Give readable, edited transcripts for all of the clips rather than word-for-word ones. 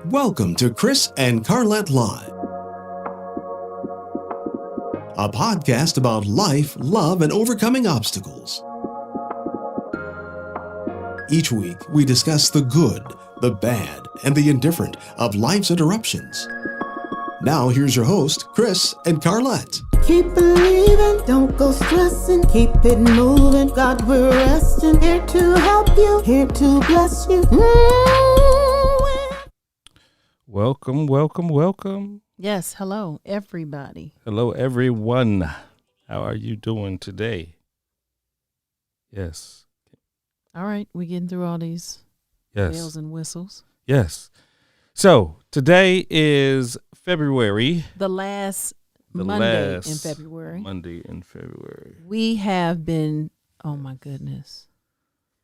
Welcome to Chris and Carlette Live, a podcast about life, love, and overcoming obstacles. Each week, we discuss the good, the bad, and the indifferent of life's interruptions. Now, here's your host, Chris and Carlette. Keep believing, don't go stressing, keep it moving. God, we're resting, here to help you, here to bless you. Welcome. Yes, hello, everybody. Hello, everyone. How are you doing today? Yes. All right, we getting through all these bells and whistles. Yes. So, today is February. The last Monday in February. We have been, oh my goodness.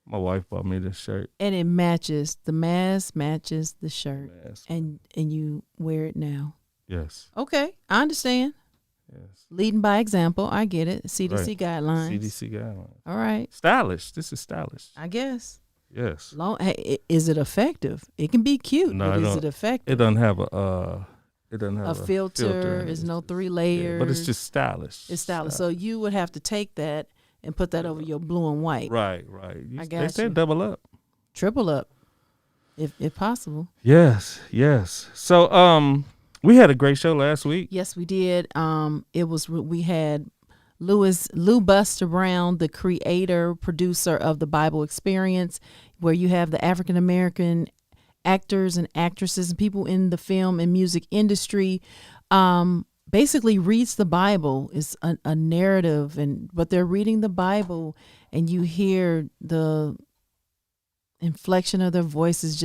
My wife bought me this shirt. And it matches, the mask matches the shirt. And you wear it now. Yes. Okay, I understand. Yes. Leading by example, I get it. CDC guidelines. CDC guidelines. All right. Stylish. This is stylish. I guess. Yes. Hey, is it effective? It can be cute, no, but is it effective? It doesn't have a filter. There's no 3 layers. Yeah, but it's just stylish. It's stylish. So you would have to take that and put that over your blue and white. Right. They said double up. Triple up, if possible. Yes. So, we had a great show last week. Yes, we did. We had Lou Buster Brown, the creator, producer of the Bible Experience, where you have the African American actors and actresses and people in the film and music industry. Basically reads the Bible. Is a narrative, but they're reading the Bible, and you hear the inflection of their voices.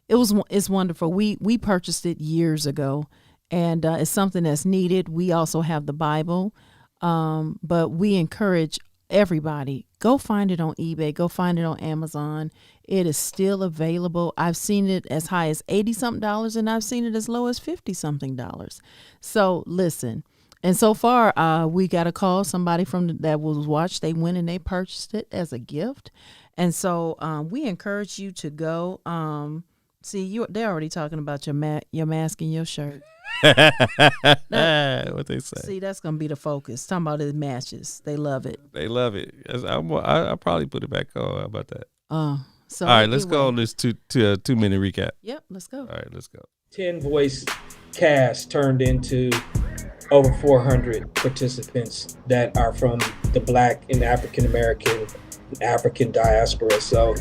It's wonderful. We purchased it years ago, and it's something that's needed. We also have the Bible, but we encourage everybody, go find it on eBay, go find it on Amazon. It is still available. I've seen it as high as $80-something, and I've seen it as low as $50-something. So listen, and so far we got a call, somebody that was watched, they went and they purchased it as a gift. And so we encourage you to go. They're already talking about your mask and your shirt. What they say. See, that's gonna be the focus. Talking about it matches. They love it. I'll probably put it back on. How about that? So all right, let's go on this 2-minute recap. Yep, let's go. All right, let's go. 10 voice cast turned into over 400 participants that are from the Black and African American, African diaspora. So,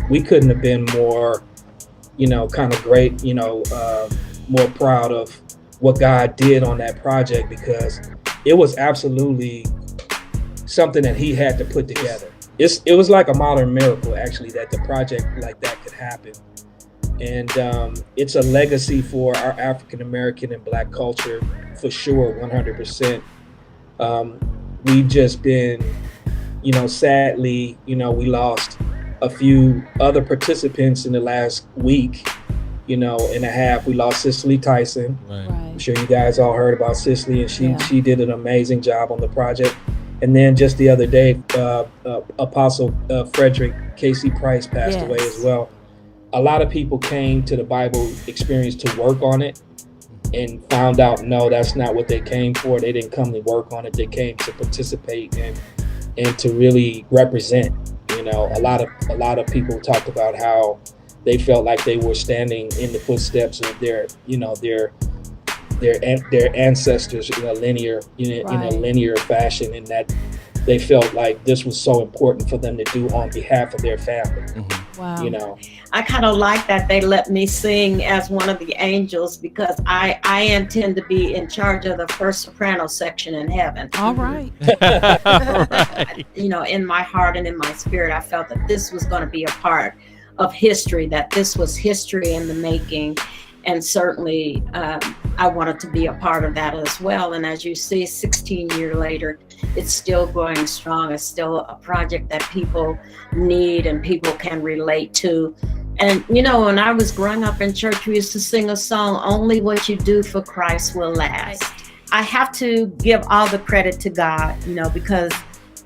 we couldn't have been more, kind of great, more proud of what God did on that project, because it was absolutely something that he had to put together. It was like a modern miracle, actually, that the project like that could happen. And it's a legacy for our African American and Black culture, for sure, 100%. We've just been, sadly, we lost a few other participants in the last week, and a half. We lost Cicely Tyson. Right. I'm sure you guys all heard about Cicely, and she did an amazing job on the project. And then just the other day, Apostle Frederick Casey Price passed away as well. A lot of people came to the Bible Experience to work on it and found out, no, that's not what they came for. They didn't come to work on it. They came to participate and to really represent. A lot of people talked about how they felt like they were standing in the footsteps of their ancestors in a linear fashion, and that they felt like this was so important for them to do on behalf of their family. Mm-hmm. Wow. I kind of like that they let me sing as one of the angels, because I intend to be in charge of the first soprano section in heaven. All right. Right. In my heart and in my spirit, I felt that this was going to be a part of history, that this was history in the making. And certainly I wanted to be a part of that as well. And as you see, 16 years later, it's still going strong. It's still a project that people need and people can relate to. And, when I was growing up in church, we used to sing a song, "Only What You Do for Christ Will Last." I have to give all the credit to God, because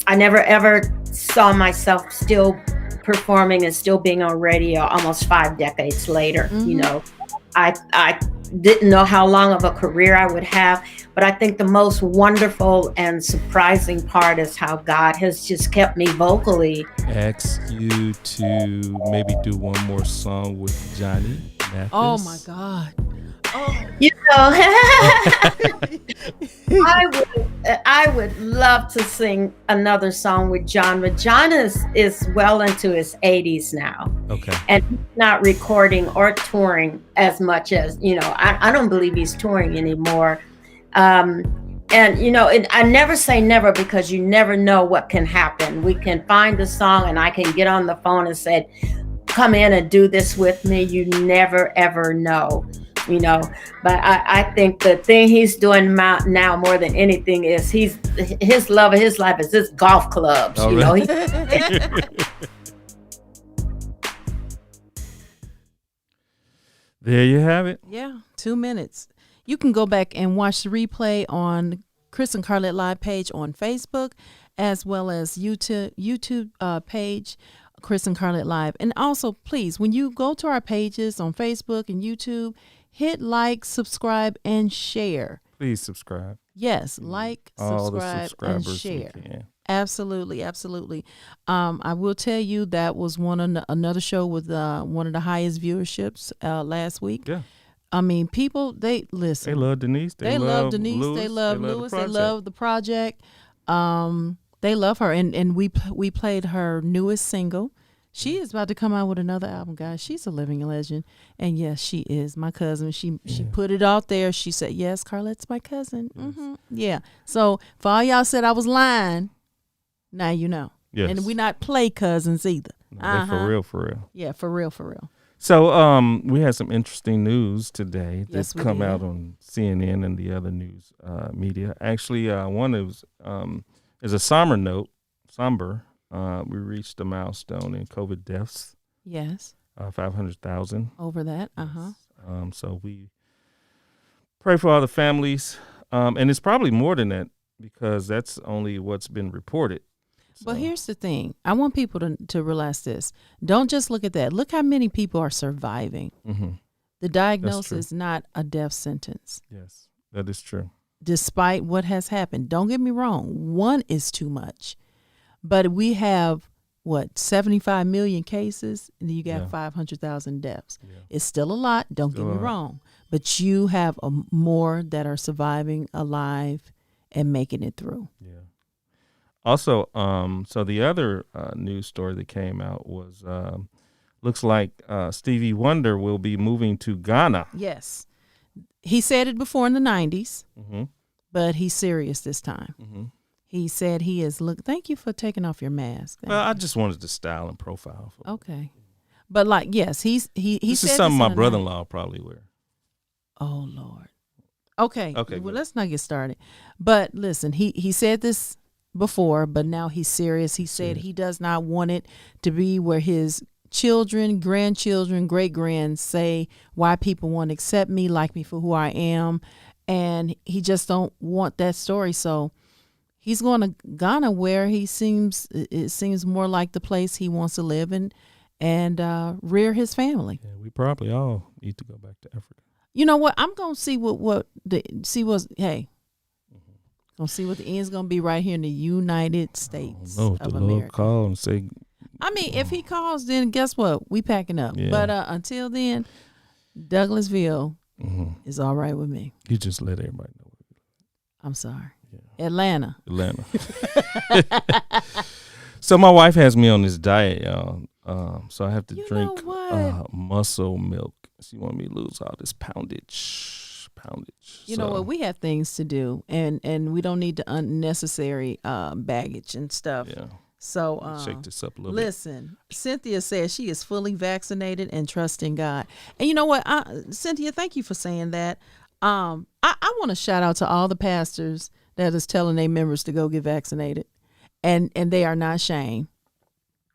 I never ever saw myself still performing and still being on radio almost 5 decades later. I didn't know how long of a career I would have, but I think the most wonderful and surprising part is how God has just kept me vocally. Ask you to maybe do one more song with Johnny Mathis. Oh my God. Oh. You know, I would love to sing another song with John, but John is well into his 80s now. Okay. And he's not recording or touring as much as, I don't believe he's touring anymore. And, I never say never, because you never know what can happen. We can find a song and I can get on the phone and say, come in and do this with me. You never, ever know. But I think the thing he's doing now more than anything is his love of his life is his golf clubs. Oh, really? There you have it. Yeah, 2 minutes. You can go back and watch the replay on Chris and Carlette Live page on Facebook, as well as YouTube page, Chris and Carlette Live. And also, please, when you go to our pages on Facebook and YouTube, hit like, subscribe, and share. Please subscribe. Yes, like, subscribe, and share. Absolutely, absolutely. I will tell you that was another show with one of the highest viewerships last week. Yeah. I mean, people, they listen. They love Denise. They love Denise. Lewis, they love Lewis. They love the project. They love her, and we played her newest single. She is about to come out with another album, guys. She's a living legend. And yes, she is my cousin. She put it out there. She said, yes, Carlette's my cousin. Yes. Mm-hmm. Yeah. So for all y'all said I was lying, now you know. Yes. And we not play cousins either. No, they're for real, for real. Yeah, for real, for real. So we had some interesting news today Yes, that's we come did. out on CNN and the other news media. Actually, one is a somber note. We reached a milestone in COVID deaths. Yes. 500,000. Over that. So we pray for all the families. And it's probably more than that, because that's only what's been reported. But here's the thing. I want people to realize this. Don't just look at that. Look how many people are surviving. Mm-hmm. The diagnosis is not a death sentence. Yes, that is true. Despite what has happened. Don't get me wrong. One is too much. But we have, 75 million cases, and you got 500,000 deaths. Yeah. It's still a lot. Don't get me wrong. But you have more that are surviving, alive, and making it through. Yeah. Also, so the other news story that came out was, looks like Stevie Wonder will be moving to Ghana. Yes. He said it before in the 90s, mm-hmm. but he's serious this time. Mm-hmm. He said he is, thank you for taking off your mask. Well, I just wanted the style and profile. Okay. But yes, he this said is something my in the brother-in-law probably wear. Oh, Lord. Okay. Okay. Well, let's not get started. But listen, he said this before, but now he's serious. He said he does not want it to be where his children, grandchildren, great-grands say why people won't accept me, like me for who I am. And he just don't want that story. So he's going to Ghana, where it seems more like the place he wants to live in and rear his family. Yeah, we probably all need to go back to Africa. You know what? I'm gonna see gonna see what the end's gonna be right here in the United States of of the America. Lord call and say. I mean, if he calls, then guess what? We packing up. Yeah. But until then, Douglasville Mm-hmm. is all right with me. You just let everybody know. I'm sorry. Yeah. Atlanta. So my wife has me on this diet, y'all. So I have to drink muscle milk. She want me to lose all this poundage. You know what? We have things to do, and we don't need the unnecessary baggage and stuff. Yeah. So shake this up a little listen, Cynthia says she is fully vaccinated and trusting God. And you know what, Cynthia, thank you for saying that. I want to shout out to all the pastors that is telling their members to go get vaccinated, and they are not ashamed,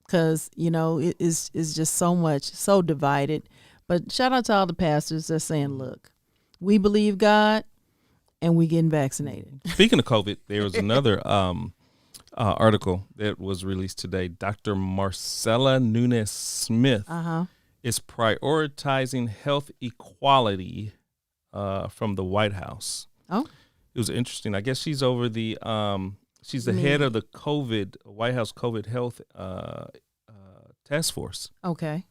because it is just so divided. But shout out to all the pastors that's saying, look, we believe God and we getting vaccinated. Speaking of COVID, there was another article that was released today. Dr. Marcella Nunes Smith is prioritizing health equality from the White House. Oh, It was interesting. I guess she's over the she's the head of the White House COVID health task force. okay.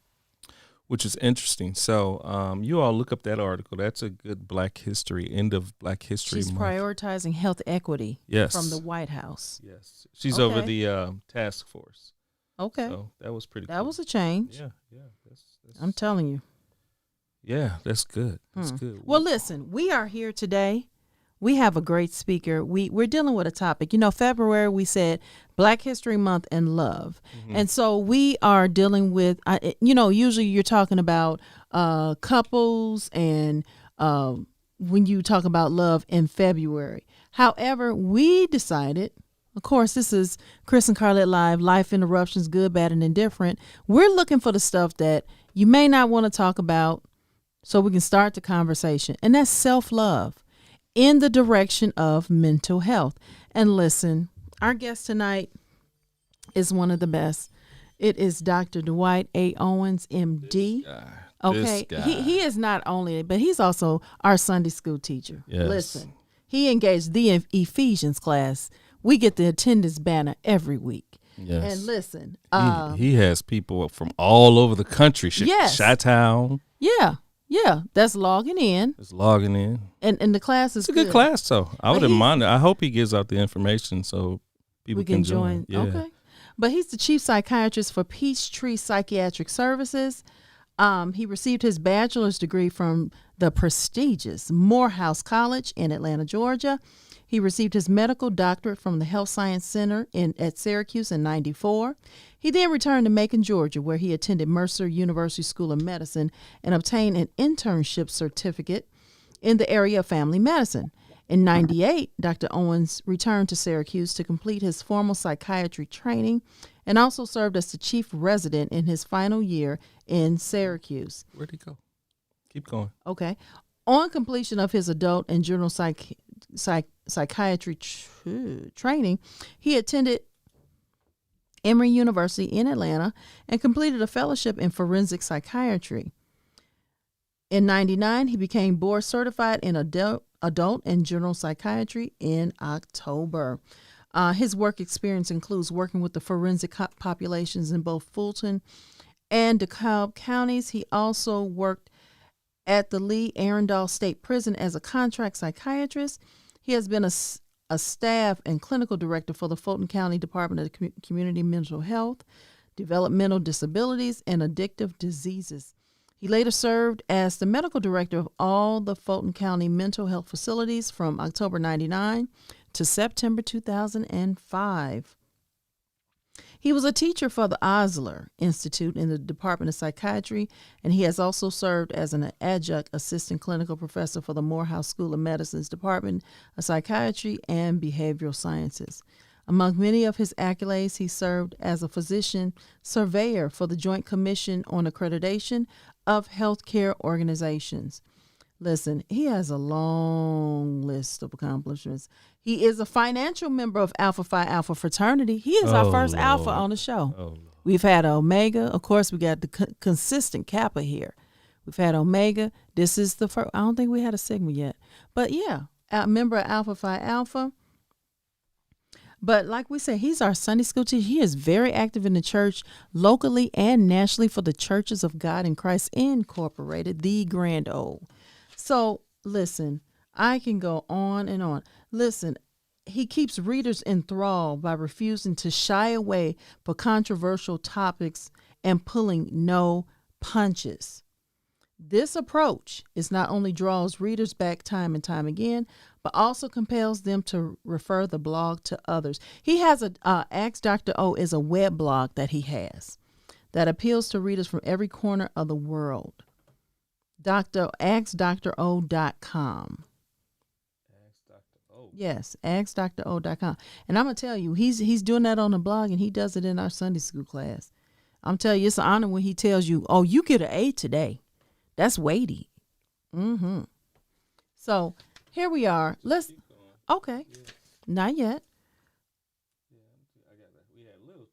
Which is interesting. So you all look up that article. That's a good Black History, end of Black History She's Month. prioritizing health equity Yes. from the White House. Yes. She's over Okay. the task force. Okay. So that was pretty That cool. was a change. Yeah. That's I'm telling you. yeah, that's good. That's good. Well, listen, we are here today. We have a great speaker. We're dealing with a topic. February we said Black History Month and love. And so we are dealing with, usually you're talking about couples and when you talk about love in February. However, we decided, of course, this is Chris and Carlette Live, Life Interruptions, Good, Bad, and Indifferent. We're looking for the stuff that you may not want to talk about so we can start the conversation. And that's self-love in the direction of mental health. And listen, our guest tonight is one of the best. It is Dr. Dwight A. Owens, MD. Okay, This guy. he is not only, but he's also our Sunday school teacher. Yes. Listen, he engaged the Ephesians class. We get the attendance banner every week. Yes. And listen, he has people from all over the country. Yes. Chi-Town yeah, that's logging in, is logging in. and the class is It's a good class, though. I wouldn't mind it. I hope he gives out the information so people We can join. Yeah. Okay. But he's the chief psychiatrist for Peachtree Psychiatric Services. He received his bachelor's degree from the prestigious Morehouse College in Atlanta, Georgia. He received his medical doctorate from the Health Science Center at Syracuse in 1994. He then returned to Macon, Georgia, where he attended Mercer University School of Medicine and obtained an internship certificate in the area of family medicine. In 1998, Dr. Owens returned to Syracuse to complete his formal psychiatry training and also served as the chief resident in his final year in Syracuse. Where'd he go? Keep going. Okay. On completion of his adult and general psychiatry training, he attended Emory University in Atlanta and completed a fellowship in forensic psychiatry. In 1999, he became board certified in adult and general psychiatry in October. His work experience includes working with the forensic populations in both Fulton and DeKalb counties. He also worked at the Lee Arundel State Prison as a contract psychiatrist. He has been a staff and clinical director for the Fulton County Department of Community Mental Health, Developmental Disabilities, and Addictive Diseases. He later served as the medical director of all the Fulton County mental health facilities from October 1999 to September 2005. He was a teacher for the Osler Institute in the Department of Psychiatry, and he has also served as an adjunct assistant clinical professor for the Morehouse School of Medicine's Department of Psychiatry and Behavioral Sciences. Among many of his accolades, he served as a physician surveyor for the Joint Commission on Accreditation of Healthcare Organizations. Listen, he has a long list of accomplishments. He is a financial member of Alpha Phi Alpha fraternity. He is our first Lord. Alpha on the show. Oh, Lord. We've had Omega. Of course, we got the consistent Kappa here. We've had Omega. This is the first. I don't think we had a Sigma yet. But yeah, a member of Alpha Phi Alpha. But like we said, he's our Sunday school teacher. He is very active in the church locally and nationally for the Churches of God in Christ Incorporated, the Grand Old. So listen, I can go on and on. Listen, he keeps readers enthralled by refusing to shy away for controversial topics and pulling no punches. This approach is not only draws readers back time and time again, but also compels them to refer the blog to others. He has Ask Dr. O is a web blog that he has that appeals to readers from every corner of the world. AskDrO.com. Yes, AskDrO.com. And I'm going to tell you, he's doing that on the blog, and he does it in our Sunday school class. I'm telling you, it's an honor when he tells you, oh, you get an A today. That's weighty. Mm-hmm. So here we are. Okay. Not yet. We had a little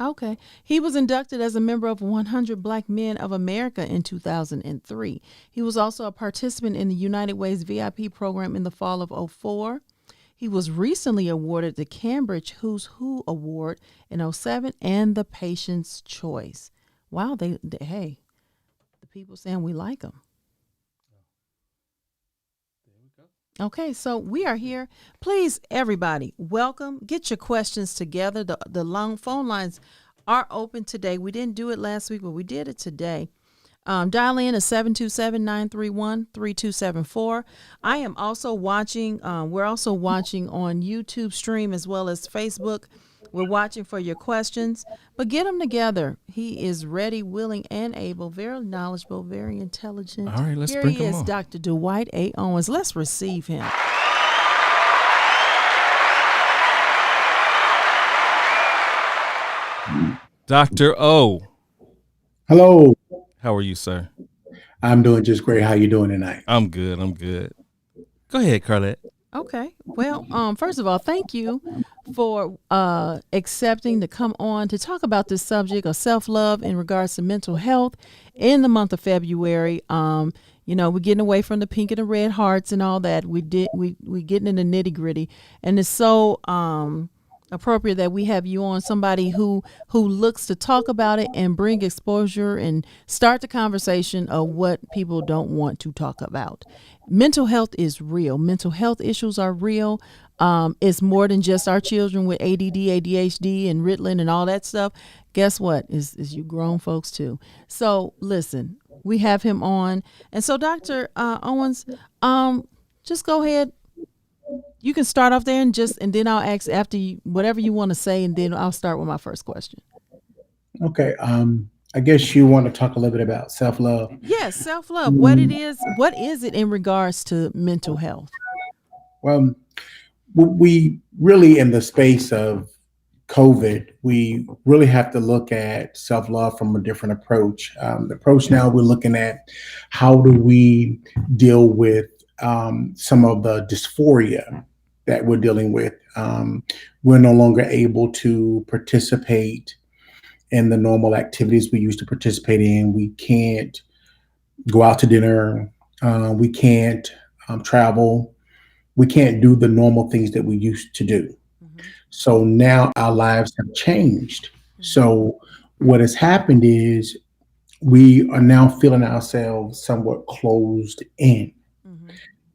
Okay. He was inducted as a member of 100 Black Men of America in 2003. He was also a participant in the United Way's VIP program in the fall of '04. He was recently awarded the Cambridge Who's Who Award in '07 and the Patient's Choice. Wow, hey, the people saying we like him. Okay, so we are here. Please, everybody, welcome. Get your questions together. The long phone lines are open today. We didn't do it last week, but we did it today. Dial in at 727-931-3274. I am also watching. We're also watching on YouTube stream as well as Facebook. We're watching for your questions, but get them together. He is ready, willing, and able, very knowledgeable, very intelligent. All right, let's Here bring he him is, on. Dr. Dwight A. Owens. Let's receive him. Dr. O. Hello. How are you, sir? I'm doing just great. How you doing tonight? I'm good. Go ahead, Carlette. Okay. Well, first of all, thank you for accepting to come on to talk about this subject of self-love in regards to mental health in the month of February. We're getting away from the pink and the red hearts and all that. We getting in the nitty-gritty, and it's so appropriate that we have you on, somebody who looks to talk about it and bring exposure and start the conversation of what people don't want to talk about. Mental health is real. Mental health issues are real. It's more than just our children with ADD, ADHD, and Ritalin and all that stuff. Guess what? Is you grown folks too. So listen, we have him on, and so Dr. Owens, just go ahead. You can start off there and then I'll ask after you whatever you want to say, and then I'll start with my first question. Okay. I guess you want to talk a little bit about self-love. Yes, self-love. What is it in regards to mental health? Well, we really, in the space of COVID, we really have to look at self-love from a different approach. The approach now we're looking at how do we deal with some of the dysphoria that we're dealing with. We're no longer able to participate in the normal activities we used to participate in. We can't go out to dinner. We can't travel. We can't do the normal things that we used to do. Mm-hmm. So now our lives have changed. Mm-hmm. So what has happened is we are now feeling ourselves somewhat closed in. Mm-hmm.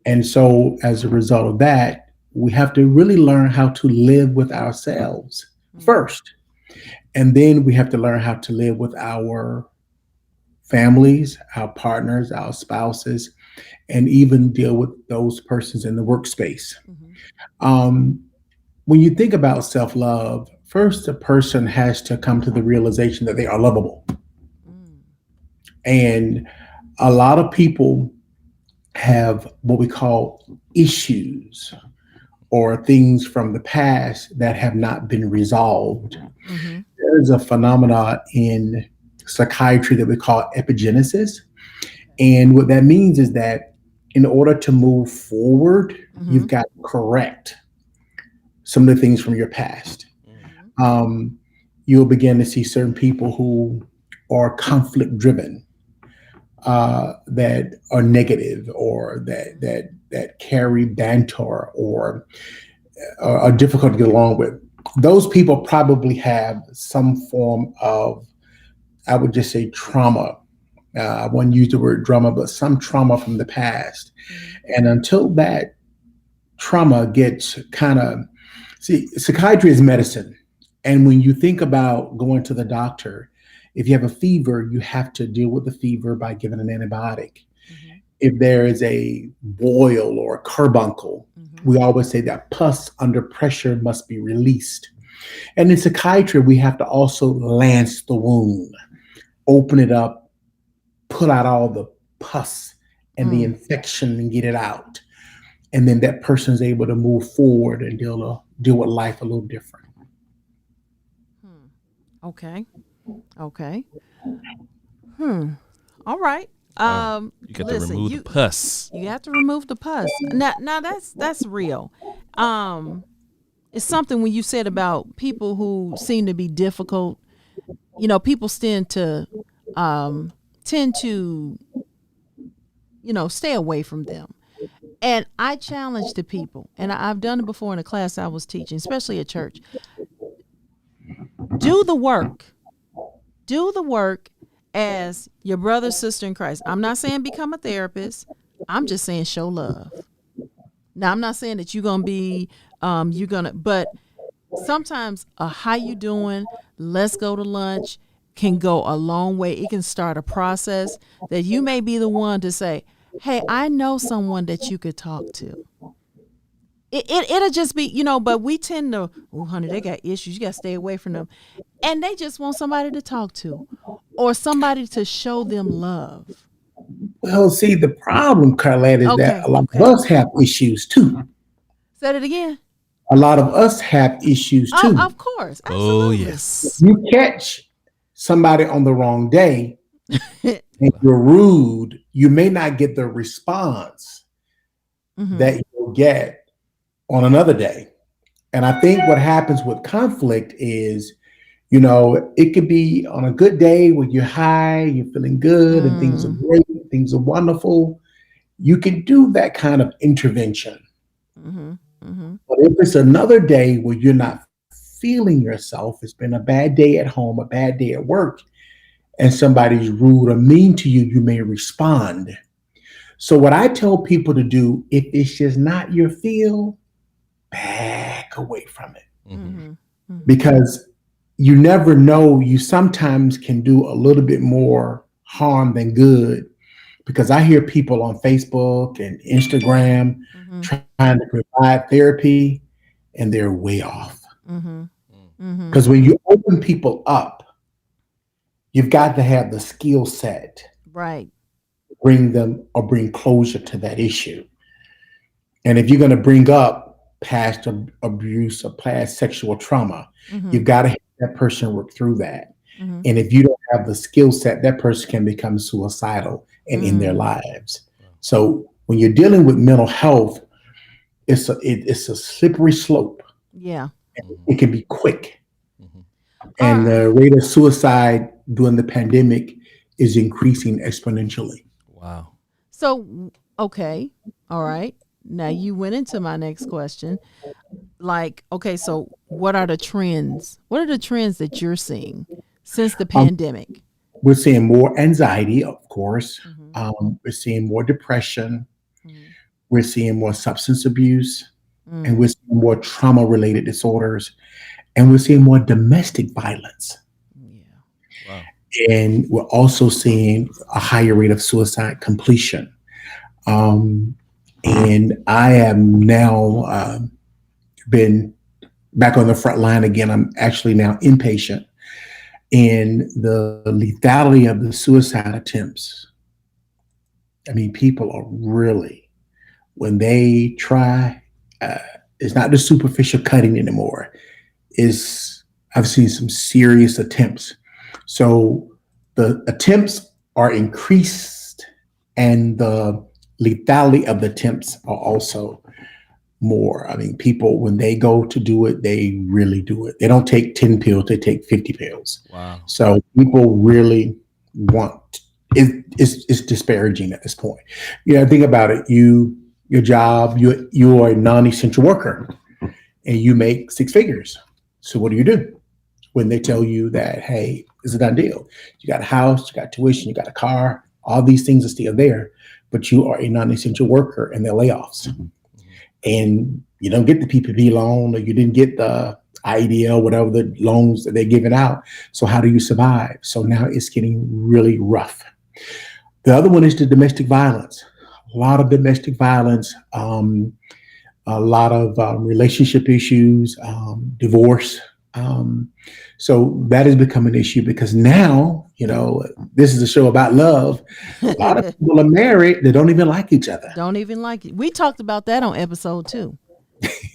And so as a result of that, we have to really learn how to live with ourselves first. And then we have to learn how to live with our families, our partners, our spouses, and even deal with those persons in the workspace. Mm-hmm. When you think about self-love, first a person has to come to the realization that they are lovable. Mm. And a lot of people have what we call issues or things from the past that have not been resolved. Mm-hmm. There's a phenomenon in psychiatry that we call epigenesis. And what that means is that in order to move forward, mm-hmm. you've got to correct some of the things from your past. Mm-hmm. You'll begin to see certain people who are conflict driven, that are negative, or that carry banter or are difficult to get along with. Those people probably have some form of, I would just say, trauma. I wouldn't use the word drama, but some trauma from the past. Mm-hmm. And until that trauma gets psychiatry is medicine. And when you think about going to the doctor, if you have a fever, you have to deal with the fever by giving an antibiotic. Mm-hmm. If there is a boil or a carbuncle, mm-hmm. we always say that pus under pressure must be released. And in psychiatry, we have to also lance the wound, open it up, pull out all the pus and the infection and get it out. And then that person is able to move forward and deal with life a little different. Okay. All right. You got to remove the pus. You have to remove the pus. Now that's real. it's something when you said about people who seem to be difficult. People tend to stay away from them. And I challenge the people, and I've done it before in a class I was teaching, especially at church. Do the work. Do the work as your brother, sister in Christ. I'm not saying become a therapist. I'm just saying show love. Now, I'm not saying that you're going to be, but sometimes how you doing, let's go to lunch can go a long way. It can start a process that you may be the one to say, hey, I know someone that you could talk to. It'll just be, but we tend to, oh, honey, they got issues. You got to stay away from them. And they just want somebody to talk to or somebody to show them love. Well, see, the problem, Carlette, is that a lot of us have issues too. Say it again. A lot of us have issues too. Oh, of course. Absolutely. Oh, yes. You catch somebody on the wrong day and you're rude, you may not get the response that you'll get on another day. And I think what happens with conflict is, it could be on a good day when you're high, you're feeling good and things are great, things are wonderful. You can do that kind of intervention. But if it's another day where you're not feeling yourself, it's been a bad day at home, a bad day at work, and somebody's rude or mean to you, you may respond. So what I tell people to do, if it's just not your feel, back away from it. Because you never know, you sometimes can do a little bit more harm than good. Because I hear people on Facebook and Instagram trying to provide therapy, and they're way off. Because when you open people up, you've got to have the skill set, right? Bring them or bring closure to that issue. And if you're going to bring up past abuse or past sexual trauma, you've got to have that person work through that. And if you don't have the skill set, that person can become suicidal and in their lives. So when you're dealing with mental health, it's a slippery slope. Yeah. It can be quick. And the rate of suicide during the pandemic is increasing exponentially. Wow. So, okay. All right. Now you went into my next question. So what are the trends? What are the trends that you're seeing since the pandemic? We're seeing more anxiety, of course. We're seeing more depression. We're seeing more substance abuse. And we're seeing more trauma-related disorders. And we're seeing more domestic violence. Yeah. Wow. And we're also seeing a higher rate of suicide completion. And I am now been back on the front line again. I'm actually now inpatient. And the lethality of the suicide attempts, I mean, people are really, when they try, it's not the superficial cutting anymore. I've seen some serious attempts. So the attempts are increased and the lethality of the attempts are also more. I mean, people, when they go to do it, they really do it. They don't take 10 pills, they take 50 pills. Wow. So people really want, it's disparaging at this point. Think about it. Your job, you are a non-essential worker and you make six figures. So what do you do when they tell you that, hey, it's a done deal? You got a house, you got tuition, you got a car, all these things are still there, but you are a non-essential worker and they're layoffs. And you don't get the PPP loan or you didn't get the IDL, whatever the loans that they're giving out. So how do you survive? So now it's getting really rough. The other one is the domestic violence. A lot of domestic violence, a lot of relationship issues, divorce. So that has become an issue because now, this is a show about love. A lot of people are married. They don't even like each other. Don't even like it. We talked about that on episode 2.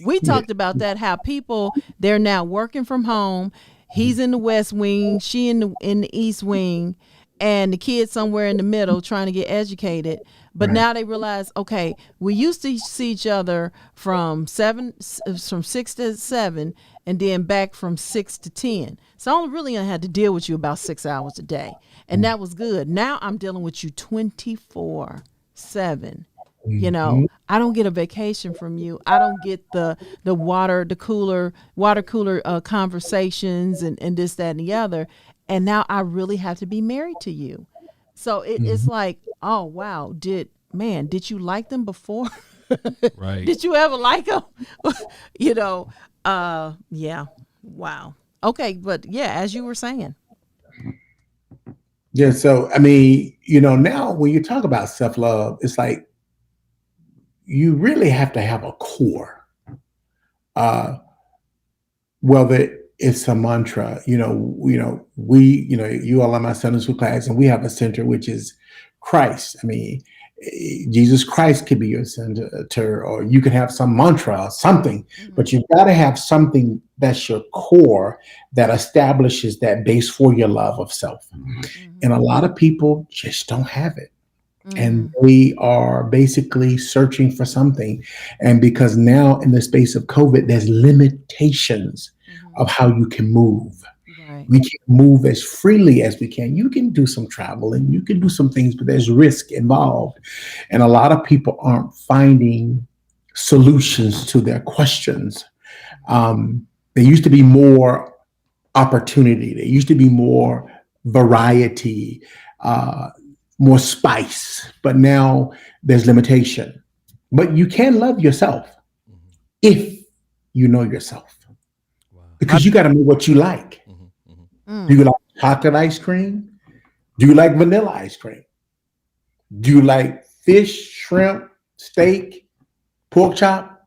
We talked about that, how people, they're now working from home. He's in the West Wing, she in the East Wing, and the kid somewhere in the middle trying to get educated. But Right. now they realize, okay, we used to see each other from 6 to 7, and then back from 6 to 10. So I only really had to deal with you about 6 hours a day, and that was good. Now I'm dealing with you 24/7. You know, I don't get a vacation from you. I don't get the water cooler conversations and this, that, and the other. And now I really have to be married to you. So it's like, oh wow, did you like them before? Right. Did you ever like them? You know, yeah, wow. Okay, but yeah, as you were saying, Yeah. So, I mean, now when you talk about self-love, it's like you really have to have a core. Whether it's a mantra, you all are my Sunday school class, and we have a center, which is Christ. I mean, Jesus Christ could be your center, or you could have some mantra or something, but you've got to have something that's your core that establishes that base for your love of self. And a lot of people just don't have it. And we are basically searching for something. And because now in the space of COVID, there's limitations of how you can move. right? We can't move as freely as we can. You can do some traveling, you can do some things, but there's risk involved. And a lot of people aren't finding solutions to their questions. There used to be more opportunity. There used to be more variety, more spice, but now there's limitation. But you can love yourself if you know yourself, because you got to know what you like. Do you like chocolate ice cream? Do you like vanilla ice cream? Do you like fish, shrimp, steak, pork chop?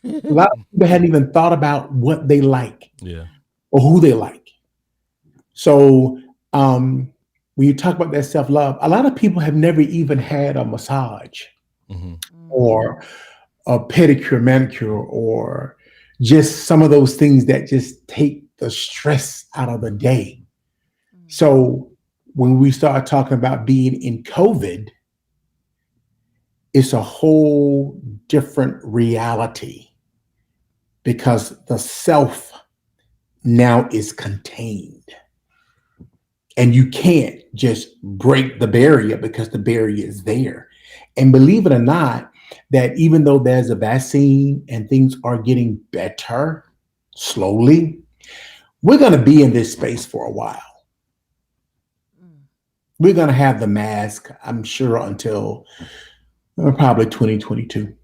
A lot of people hadn't even thought about what they like, or who they like. So when you talk about that self-love, a lot of people have never even had a massage or a pedicure, manicure, or just some of those things that just take the stress out of the day. So when we start talking about being in COVID, it's a whole different reality, because the self now is contained. And you can't just break the barrier, because the barrier is there. And believe it or not, that even though there's a vaccine and things are getting better slowly, we're going to be in this space for a while. We're going to have the mask, I'm sure, until probably 2022.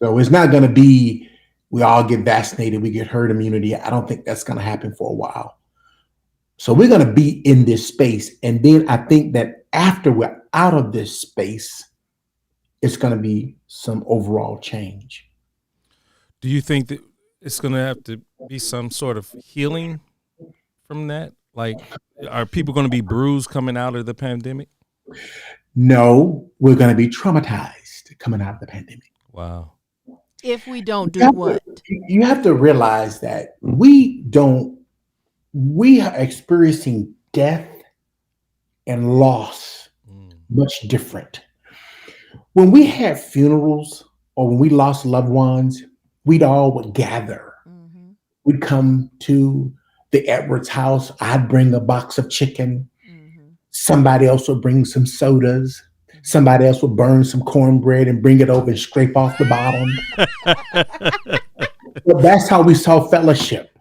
So it's not going to be, we all get vaccinated, we get herd immunity. I don't think that's going to happen for a while. So we're going to be in this space. And then I think that after we're out of this space, it's going to be some overall change. Do you think that it's going to have to be some sort of healing from that? Like, are people going to be bruised coming out of the pandemic? No, we're going to be traumatized coming out of the pandemic. Wow. If we don't do what? You have to realize that we are experiencing death and loss much different. When we had funerals or when we lost loved ones, we'd all would gather. We'd come to the Edwards house. I'd bring a box of chicken. Somebody else would bring some sodas. Somebody else would burn some cornbread and bring it over and scrape off the bottom. But that's how we saw fellowship.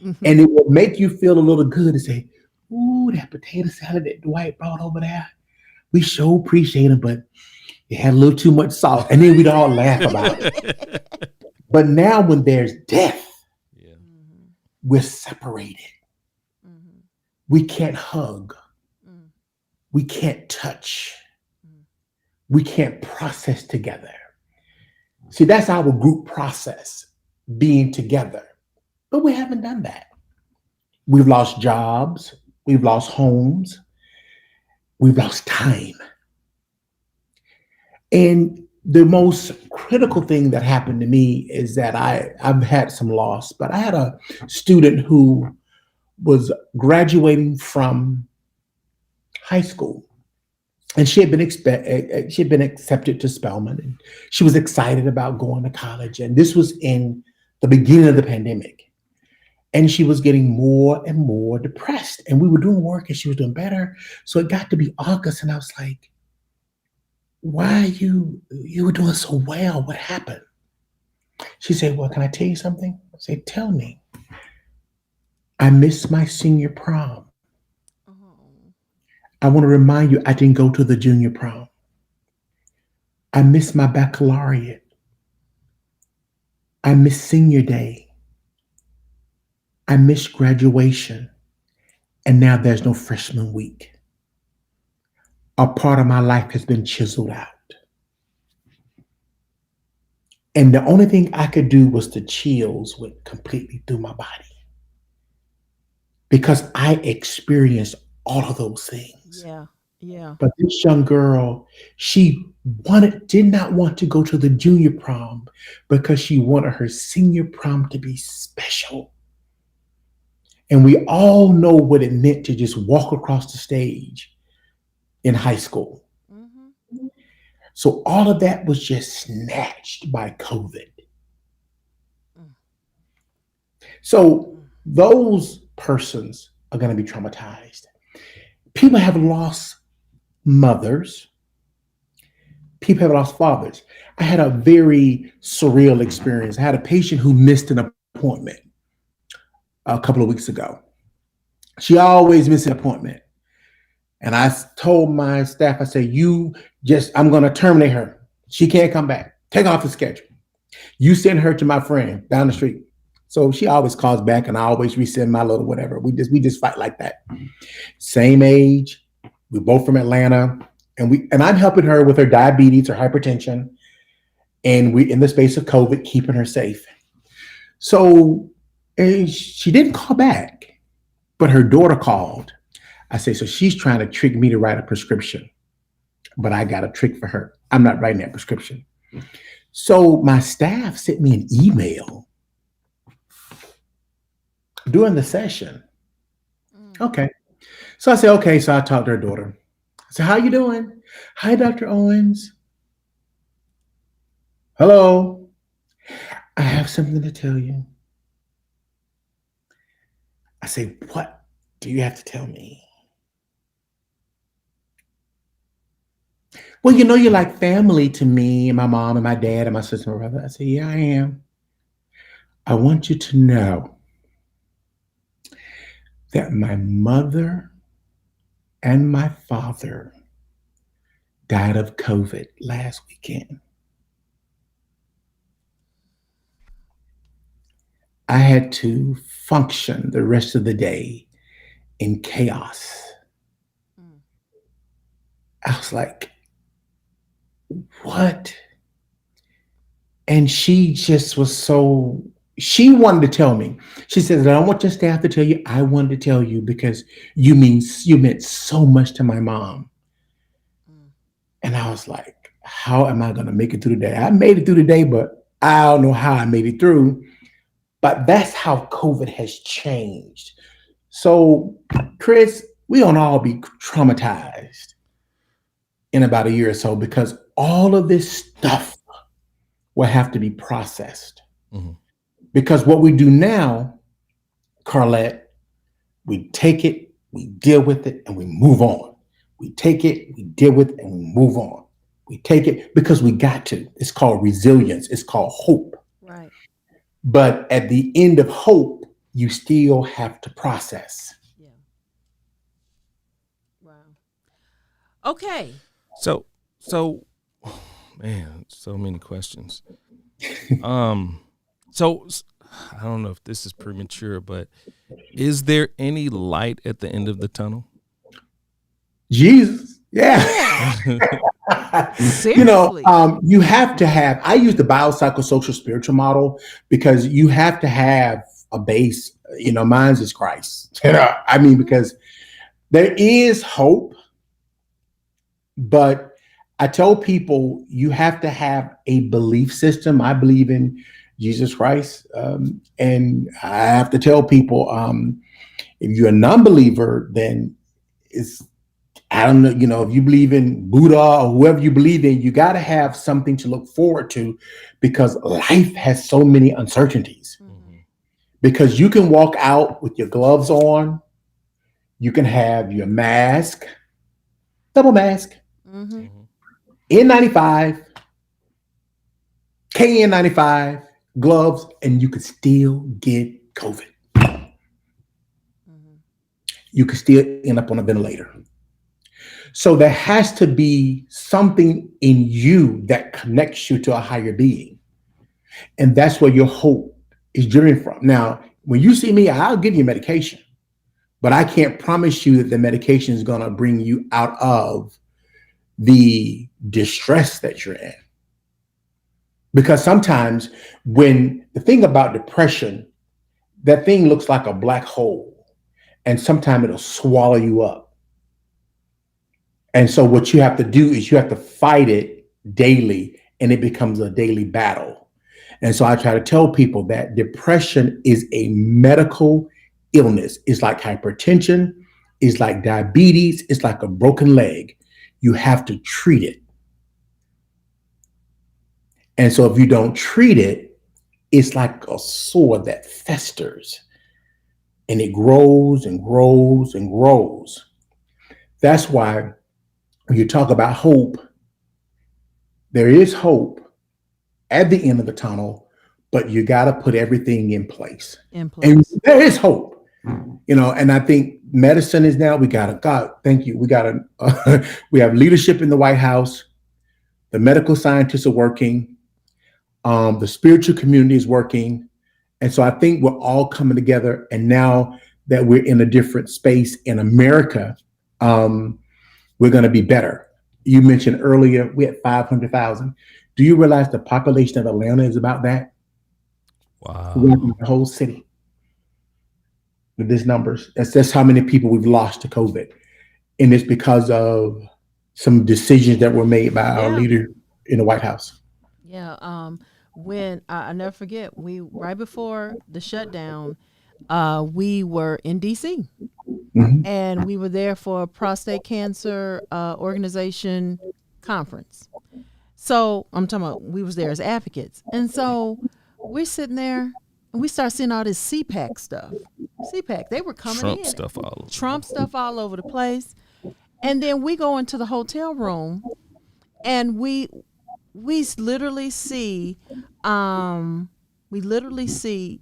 And it would make you feel a little good to say, ooh, that potato salad that Dwight brought over there, we sure appreciate it, but it had a little too much salt. And then we'd all laugh about it. But now when there's death, we're separated. We can't hug. We can't touch. We can't process together. See, that's our group process, being together. But we haven't done that. We've lost jobs. We've lost homes. We've lost time. And the most critical thing that happened to me is that I've had some loss, but I had a student who was graduating from high school. And she had been accepted to Spelman, and she was excited about going to college. And this was in the beginning of the pandemic. And she was getting more and more depressed. And we were doing work and she was doing better. So it got to be August. And I was like, why you were doing so well? What happened? She said, well, can I tell you something? I said, tell me. I missed my senior prom. I want to remind you, I didn't go to the junior prom. I missed my baccalaureate. I missed senior day. I missed graduation. And now there's no freshman week. A part of my life has been chiseled out. And the only thing I could do was the chills went completely through my body. Because I experienced all of those things. Yeah. Yeah. But this young girl, she did not want to go to the junior prom because she wanted her senior prom to be special. And we all know what it meant to just walk across the stage in high school. Mm-hmm. So all of that was just snatched by COVID. So those persons are going to be traumatized. People have lost mothers. People have lost fathers. I had a very surreal experience. I had a patient who missed an appointment a couple of weeks ago. She always missed an appointment. And I told my staff, I said, I'm going to terminate her. She can't come back. Take off the schedule. You send her to my friend down the street. So she always calls back and I always resend my little whatever. We just fight like that. Same age. We're both from Atlanta. And I'm helping her with her diabetes or hypertension. And we, in the space of COVID, keeping her safe. So she didn't call back, but her daughter called. I say, so she's trying to trick me to write a prescription, but I got a trick for her. I'm not writing that prescription. So my staff sent me an email during the session. Okay. So I said, okay. So I talked to her daughter. I said, how you doing? Hi, Dr. Owens. Hello. I have something to tell you. I say, what do you have to tell me? Well, you're like family to me and my mom and my dad and my sister and my brother. I say, yeah, I am. I want you to know that my mother and my father died of COVID last weekend. I had to function the rest of the day in chaos. I was like, what? And she just was she wanted to tell me. She said, I don't want your staff to tell you. I wanted to tell you because you meant so much to my mom. And I was like, how am I going to make it through the day? I made it through the day, but I don't know how I made it through. But that's how COVID has changed. So, Chris, we don't all be traumatized in about a year or so because all of this stuff will have to be processed. Mm-hmm. Because what we do now, Carlette, we take it, we deal with it, and we move on. We take it, we deal with it, and we move on. We take it because we got to. It's called resilience. It's called hope. Right. But at the end of hope, you still have to process. Yeah. Wow. Okay. So, man, so many questions. So I don't know if this is premature, but is there any light at the end of the tunnel? Jesus. Yeah. Seriously. You have to have, I use the biopsychosocial spiritual model because you have to have a base, mine's is Christ. Because there is hope, but I tell people you have to have a belief system. I believe in Jesus Christ. And I have to tell people, if you're a non-believer, then I don't know, if you believe in Buddha or whoever you believe in, you got to have something to look forward to because life has so many uncertainties. Because you can walk out with your gloves on, you can have your mask, double mask, N95, KN95, gloves, and you could still get COVID. You could still end up on a ventilator. So there has to be something in you that connects you to a higher being. And that's where your hope is driven from. Now, when you see me, I'll give you medication, but I can't promise you that the medication is going to bring you out of the distress that you're in. Because sometimes when the thing about depression, that thing looks like a black hole. And sometimes it'll swallow you up. And so what you have to do is you have to fight it daily, and it becomes a daily battle. And so I try to tell people that depression is a medical illness. It's like hypertension, it's like diabetes, it's like a broken leg. You have to treat it. And so if you don't treat it, it's like a sore that festers. And it grows and grows and grows. That's why when you talk about hope, there is hope at the end of the tunnel, but you got to put everything in place. And there is hope, and I think medicine is now, God, thank you. We have leadership in the White House. The medical scientists are working. The spiritual community is working. And so I think we're all coming together. And now that we're in a different space in America, we're going to be better. You mentioned earlier, we had 500,000. Do you realize the population of Atlanta is about that? Wow. The whole city. With these numbers, that's how many people we've lost to COVID. And it's because of some decisions that were made by our leader in the White House. Yeah. When I never forget, right before the shutdown, we were in DC, and we were there for a prostate cancer organization conference. So I'm talking about we was there as advocates, and so we're sitting there and we start seeing all this CPAC stuff. CPAC, they were coming Trump in, stuff all over the place, and then we go into the hotel room, and we literally see,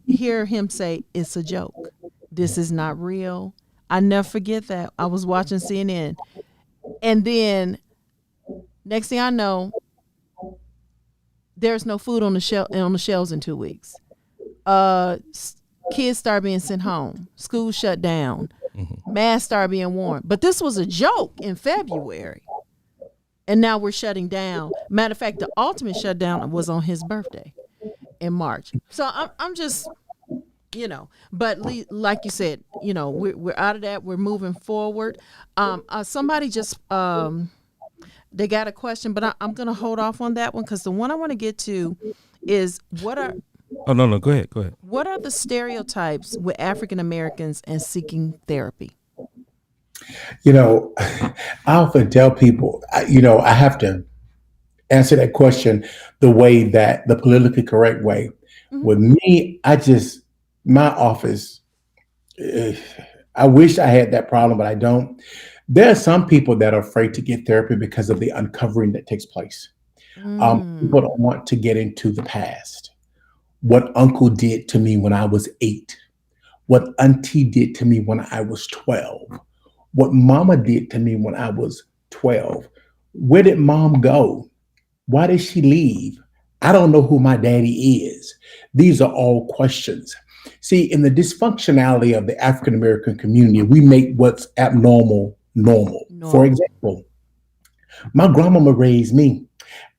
hear him say, "It's a joke. This is not real." I never forget that. I was watching CNN, and then next thing I know, there's no food on the shelves in 2 weeks. Kids start being sent home. School shut down. Masks start being worn. But this was a joke in February. And now we're shutting down. Matter of fact, the ultimate shutdown was on his birthday in March. So I'm just, but like you said, we're out of that. We're moving forward. Somebody just, they got a question, but I'm going to hold off on that one because the one I want to get to is Oh, no, go ahead. What are the stereotypes with African Americans and seeking therapy? I often tell people, I have to answer that question the way that the politically correct way. With me, my office, I wish I had that problem, but I don't. There are some people that are afraid to get therapy because of the uncovering that takes place. People don't want to get into the past. What uncle did to me when I was 8, what auntie did to me when I was 12, what mama did to me when I was 12. Where did mom go? Why did she leave? I don't know who my daddy is. These are all questions. See, in the dysfunctionality of the African American community, we make what's abnormal normal. For example, my grandmama raised me.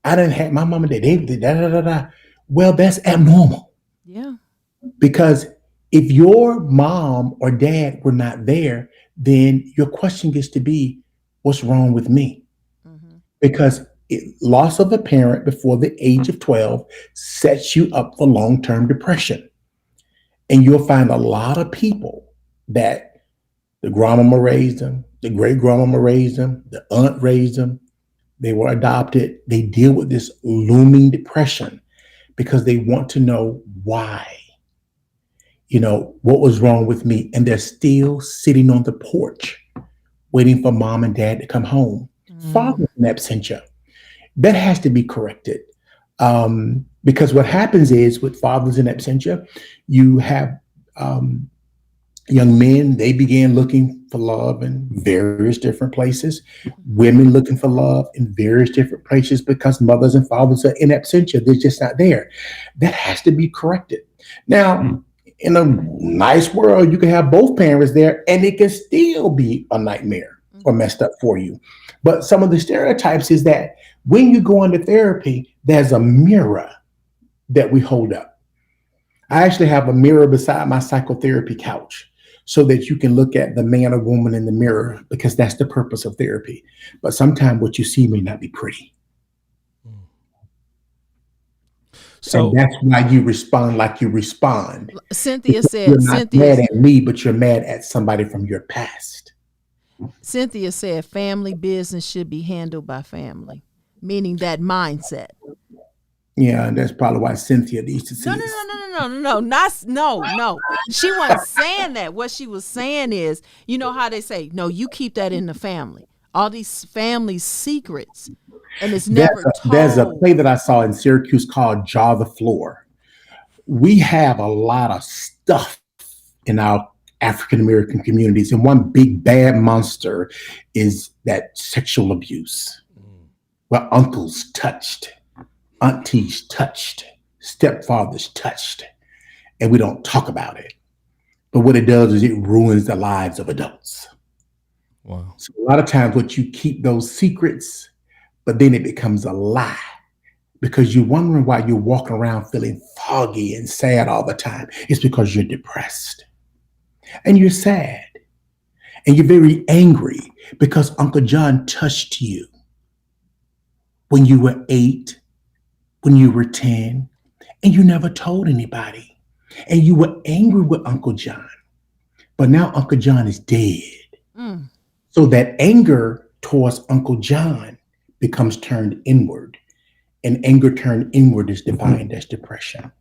I didn't have my mama, they did da. Well, that's abnormal. Yeah. Because if your mom or dad were not there, then your question gets to be, what's wrong with me? Because loss of a parent before the age of 12 sets you up for long-term depression. And you'll find a lot of people that The grandmama raised them. The great grandmama raised them. The aunt raised them. They were adopted. They deal with this looming depression because they want to know why. What was wrong with me? And they're still sitting on the porch waiting for mom and dad to come home. Father's in absentia. That has to be corrected. Because what happens is with fathers in absentia, you have young men, they began looking for love in various different places. Women looking for love in various different places because mothers and fathers are in absentia. They're just not there. That has to be corrected. Now, in a nice world, you can have both parents there and it can still be a nightmare or messed up for you. But some of the stereotypes is that when you go into therapy, there's a mirror that we hold up. I actually have a mirror beside my psychotherapy couch so that you can look at the man or woman in the mirror, because that's the purpose of therapy. But sometimes what you see may not be pretty. So and that's why you respond like you respond. Cynthia said, you're not mad at me, but you're mad at somebody from your past. Cynthia said family business should be handled by family, meaning that mindset. Yeah, and that's probably why Cynthia needs to see No. She wasn't saying that. What she was saying is, you know how they say, no, you keep that in the family. All these family secrets, and it's never told. There's a play that I saw in Syracuse called Jaw the Floor. We have a lot of stuff in our African-American communities, and one big bad monster is that sexual abuse, where uncles touched, aunties touched, stepfathers touched, and we don't talk about it. But what it does is it ruins the lives of adults. Wow. So a lot of times what you keep those secrets, but then it becomes a lie because you're wondering why you're walking around feeling foggy and sad all the time. It's because you're depressed and you're sad and you're very angry because Uncle John touched you when you were 8, when you were 10, and you never told anybody. And you were angry with Uncle John, but now Uncle John is dead. So that anger towards Uncle John becomes turned inward, and anger turned inward is defined as depression.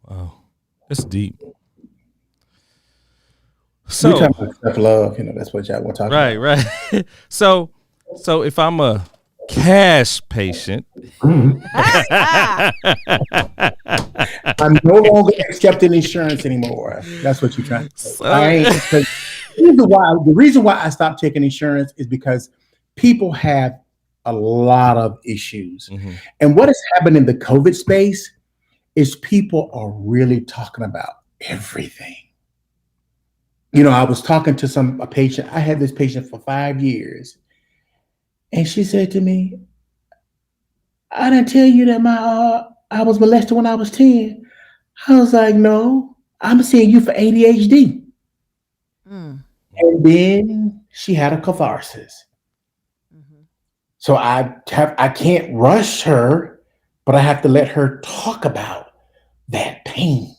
Wow, that's deep. So we're talking about self-love, that's what y'all want to talk about. Right. So if I'm a cash patient, I'm no longer accepting insurance anymore. That's what you're trying to say. The reason why I stopped taking insurance is because people have a lot of issues. Mm-hmm. And what has happened in the COVID space is people are really talking about everything. I was talking to a patient. I had this patient for 5 years. And she said to me, I didn't tell you that I was molested when I was 10. I was like, no, I'm seeing you for ADHD. And then she had a catharsis. Mm-hmm. So I can't rush her, but I have to let her talk about that pain.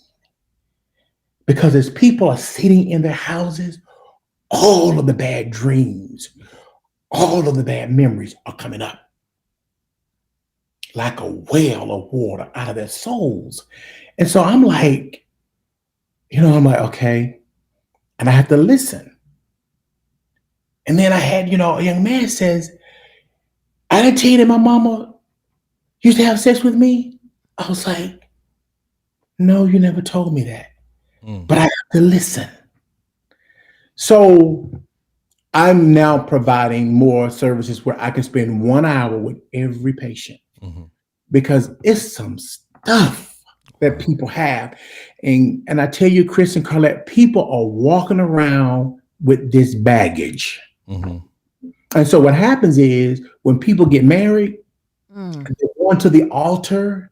Because as people are sitting in their houses, all of the bad dreams, all of the bad memories are coming up like a well of water out of their souls. And so I'm like, okay. And I have to listen. And then I had, a young man says, I didn't tell you that my mama used to have sex with me. I was like, no, you never told me that. But I have to listen. So I'm now providing more services where I can spend 1 hour with every patient because it's some stuff that people have. And I tell you, Chris and Carlette, people are walking around with this baggage. And so what happens is when people get married, they go into the altar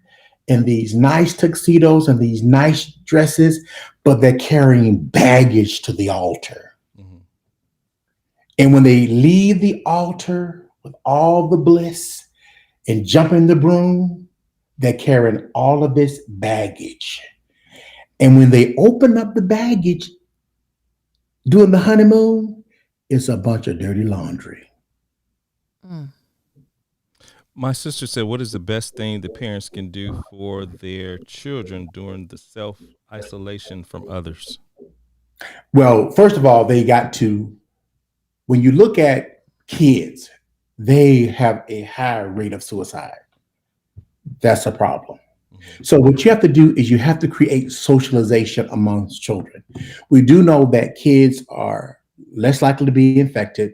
in these nice tuxedos and these nice dresses, but they're carrying baggage to the altar. And when they leave the altar with all the bliss and jump in the broom, they're carrying all of this baggage. And when they open up the baggage, During the honeymoon, it's a bunch of dirty laundry. Mm. My sister said, what is the best thing the parents can do for their children during the self-isolation from others? Well, first of all, they got to, when you look at kids, they have a higher rate of suicide. That's a problem. So what you have to do is you have to create socialization amongst children. We do know that kids are less likely to be infected.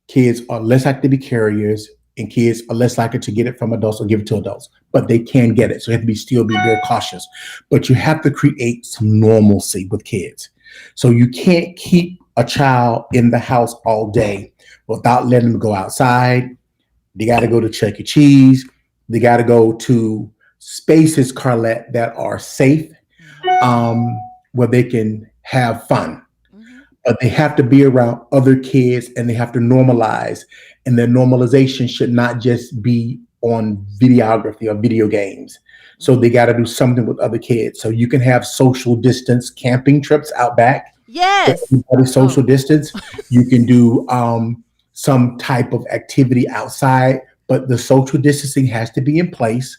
Kids are less likely to be carriers, and kids are less likely to get it from adults or give it to adults, but they can get it. So you have to still be very cautious, but you have to create some normalcy with kids. So you can't keep a child in the house all day without letting them go outside. They got to go to Chuck E. Cheese. They got to go to spaces, Carlette, that are safe, where they can have fun. But they have to be around other kids, and they have to normalize. And their normalization should not just be on videography or video games. So they got to do something with other kids. So you can have social distance camping trips out back. Yes. Social distance. You can do some type of activity outside, but the social distancing has to be in place.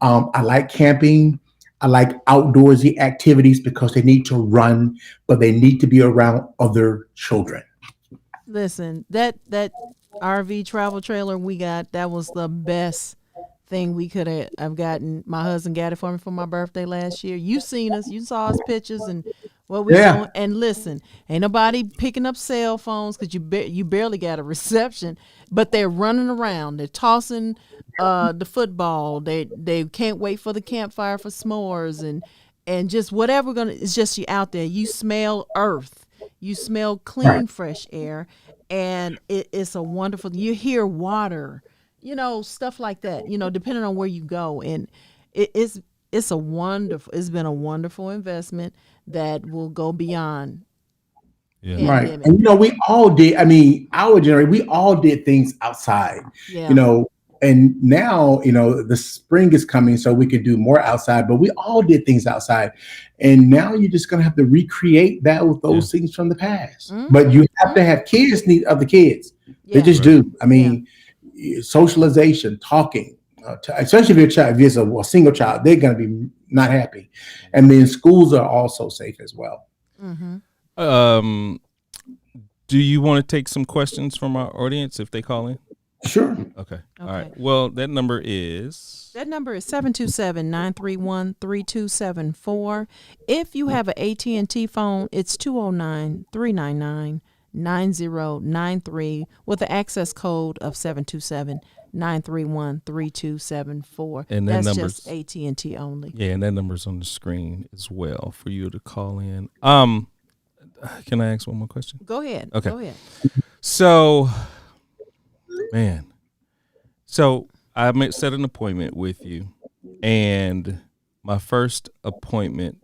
I like camping. I like outdoorsy activities because they need to run, but they need to be around other children. Listen, that RV travel trailer we got, that was the best thing we could have gotten. My husband got it for me for my birthday last year. You seen us, you saw us pictures and what we doing. And listen, ain't nobody picking up cell phones because you barely got a reception, but they're running around. They're tossing the football. They can't wait for the campfire for s'mores and just whatever it's just you out there. You smell earth. You smell clean, fresh air, and it's a wonderful. You hear water, stuff like that. Depending on where you go, and it's been a wonderful investment that will go beyond. Yeah. Right. And we all did. I mean, our generation, we all did things outside. Yeah. And now, the spring is coming, so we can do more outside, but we all did things outside. And now you're just going to have to recreate that with those things from the past. Mm-hmm. But you have to have kids need other kids. Yeah. They just do. I mean, socialization, talking, especially if it's a single child, they're going to be not happy. And then schools are also safe as well. Mm-hmm. Do you want to take some questions from our audience if they call in? Sure. Okay. All right. Well, that number is 727-931-3274. If you have an AT&T phone, it's 209-399-9093 with the access code of 727-931-3274. And that's just AT&T only. Yeah, and that number's on the screen as well for you to call in. Can I ask one more question? Go ahead. Okay. Go ahead. So I set an appointment with you, and my first appointment,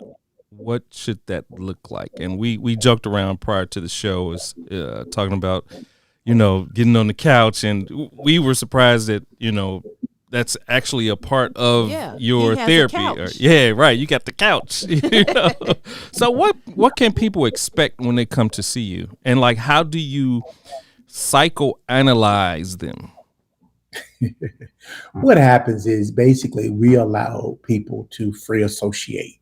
what should that look like? And we joked around prior to the show, was talking about, getting on the couch, and we were surprised that, that's actually a part of your therapy. You got the couch. So what can people expect when they come to see you? And how do you psychoanalyze them? What happens is basically we allow people to free associate.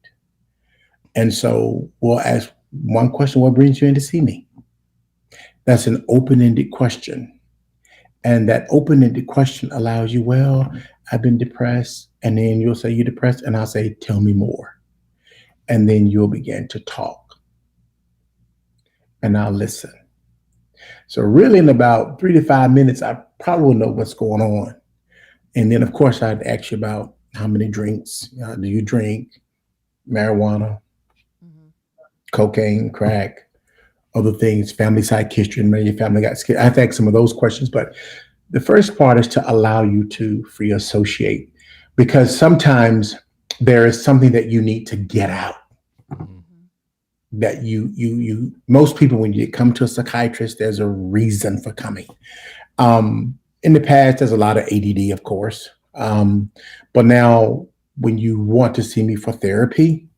And so we'll ask one question: what brings you in to see me? That's an open-ended question. And that open-ended question allows you, well, I've been depressed. And then you'll say, you're depressed? And I'll say, tell me more. And then you'll begin to talk. And I'll listen. So really in about 3 to 5 minutes, I probably will know what's going on. And then, of course, I'd ask you about how many drinks do you drink, marijuana, cocaine, crack, other things, family psych history, and maybe your family got scared. I've asked some of those questions, but the first part is to allow you to free associate, because sometimes there is something that you need to get out. That you most people, when you come to a psychiatrist, there's a reason for coming. In the past, there's a lot of ADD, of course. But now when you want to see me for therapy,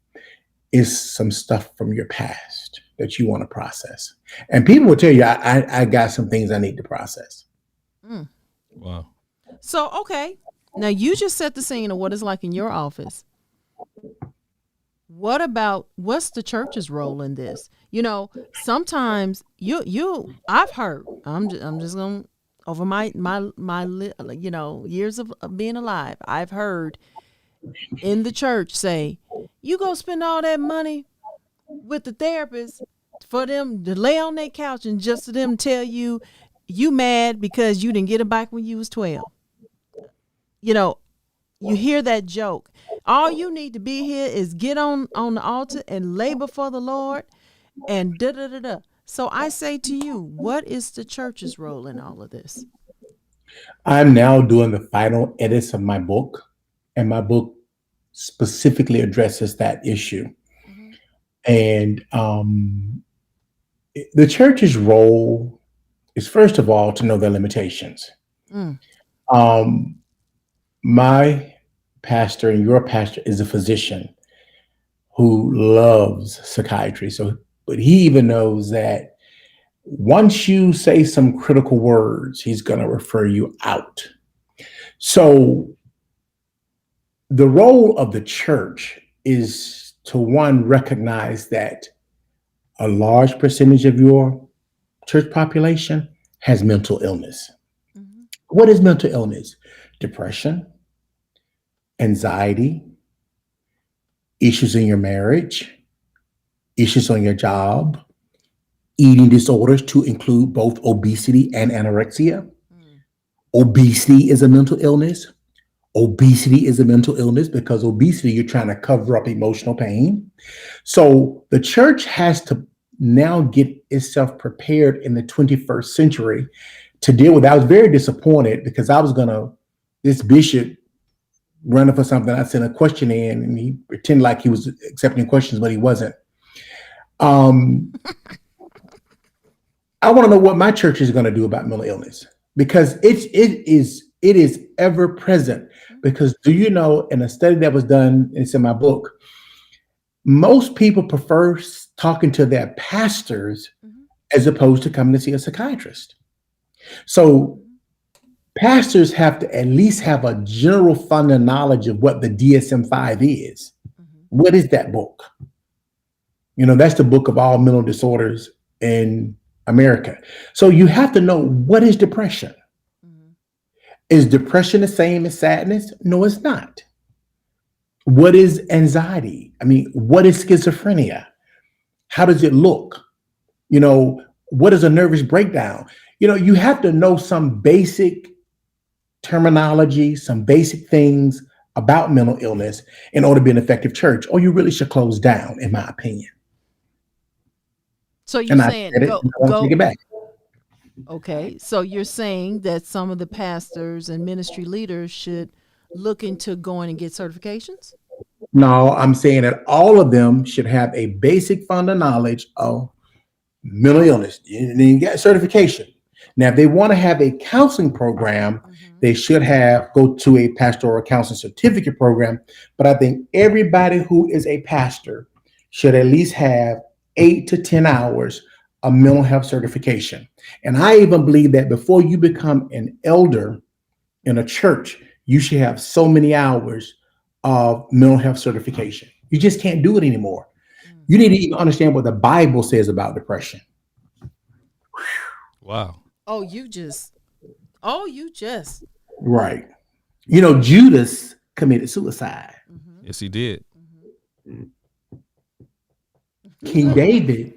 is some stuff from your past. that you want to process. And people will tell you, I got some things I need to process. Wow. So, okay. Now you just set the scene of what it's like in your office. What's the church's role in this? You know, sometimes I've heard, I'm just going to, over my years of being alive, I've heard in the church say, you go spend all that money with the therapist for them to lay on their couch and just for them to tell you mad because you didn't get a bike when you was 12. You know, you hear that joke. All you need to be here is get on the altar and lay before the Lord and da da da da. So I say to you, what is the church's role in all of this? I'm now doing the final edits of my book, and my book specifically addresses that issue. And the church's role is, first of all, to know their limitations. My pastor and your pastor is a physician who loves psychiatry. But he even knows that once you say some critical words, he's going to refer you out. So the role of the church is to, one, recognize that a large percentage of your church population has mental illness. What is mental illness? Depression, anxiety, issues in your marriage, issues on your job, eating disorders to include both obesity and anorexia. Obesity is a mental illness. Obesity is a mental illness because obesity, you're trying to cover up emotional pain. So the church has to now get itself prepared in the 21st century to deal with. I was very disappointed because this bishop running for something, I sent a question in and he pretended like he was accepting questions, but he wasn't. I want to know what my church is going to do about mental illness, because it is ever present. Because do you know, in a study that was done, it's in my book, most people prefer talking to their pastors as opposed to coming to see a psychiatrist. So pastors have to at least have a general fundamental knowledge of what the DSM-5 is. What is that book? You know, that's the book of all mental disorders in America. So you have to know, what is depression? Is depression the same as sadness? No, it's not. What is anxiety? I mean, what is schizophrenia? How does it look? You know, what is a nervous breakdown? You know, you have to know some basic terminology, some basic things about mental illness in order to be an effective church, or you really should close down, in my opinion. So you're saying go take it back. Okay, so you're saying that some of the pastors and ministry leaders should look into going and get certifications? No, I'm saying that all of them should have a basic fundamental knowledge of mental illness. And then you get certification. Now, if they want to have a counseling program, they should go to a pastoral counseling certificate program. But I think everybody who is a pastor should at least have 8 to 10 hours of mental health certification. And I even believe that before you become an elder in a church, you should have so many hours of mental health certification. You just can't do it anymore. You need to even understand what the Bible says about depression. Wow. You just. Right. You know, Judas committed suicide. Yes, he did. King David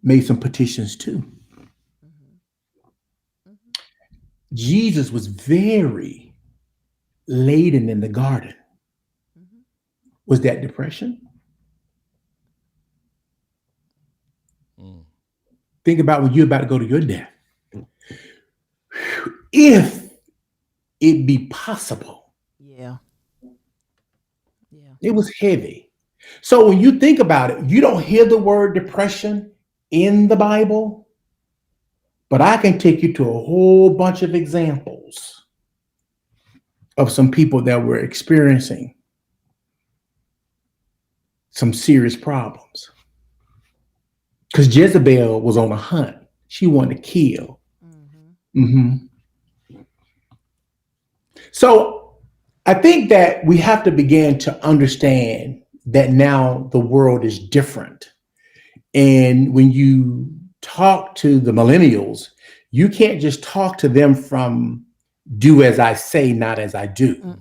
made some petitions too. Jesus was very laden in the garden. Was that depression? Think about when you're about to go to your death. If it be possible. Yeah. It was heavy. So when you think about it, you don't hear the word depression in the Bible, but I can take you to a whole bunch of examples of some people that were experiencing some serious problems. because Jezebel was on a hunt. She wanted to kill. So I think that we have to begin to understand that now the world is different. And when you talk to the millennials, you can't just talk to them from do as I say, not as I do.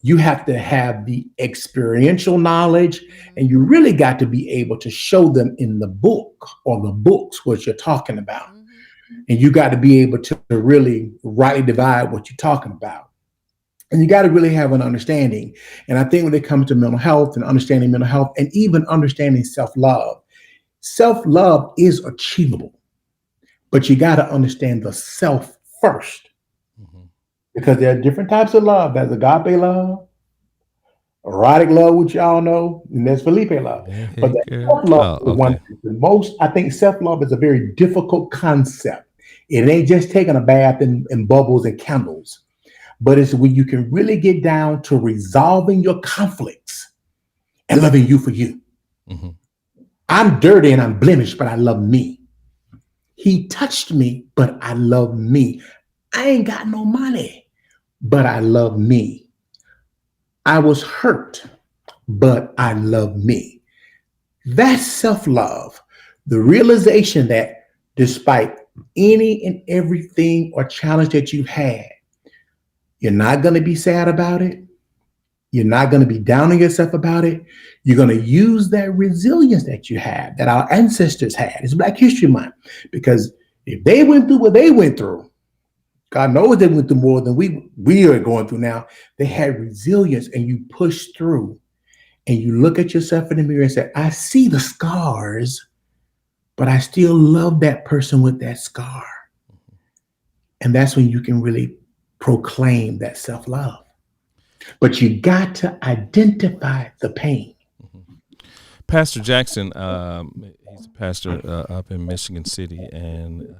You have to have the experiential knowledge, and you really got to be able to show them in the book or the books what you're talking about. And you got to be able to really rightly divide what you're talking about. And you got to really have an understanding. And I think when it comes to mental health and understanding mental health and even understanding self-love is achievable, but you got to understand the self first. Because there are different types of love. There's agape love, erotic love, which y'all know, and there's Felipe love. But the self-love is one the most, I think self-love is a very difficult concept. It ain't just taking a bath in bubbles and candles, but it's when you can really get down to resolving your conflicts and loving you for you. I'm dirty and I'm blemished, but I love me. He touched me, but I love me. I ain't got no money, but I love me. I was hurt, but I love me. That's self-love. The realization that despite any and everything or challenge that you've had, you're not going to be sad about it. You're not going to be down on yourself about it. You're going to use that resilience that you have, that our ancestors had. It's Black History Month, because if they went through what they went through, God knows they went through more than we are going through now. They had resilience, and you push through, and you look at yourself in the mirror and say, I see the scars, but I still love that person with that scar. And that's when you can really proclaim that self-love. But you got to identify the pain. Pastor Jackson, he's a pastor up in Michigan City, and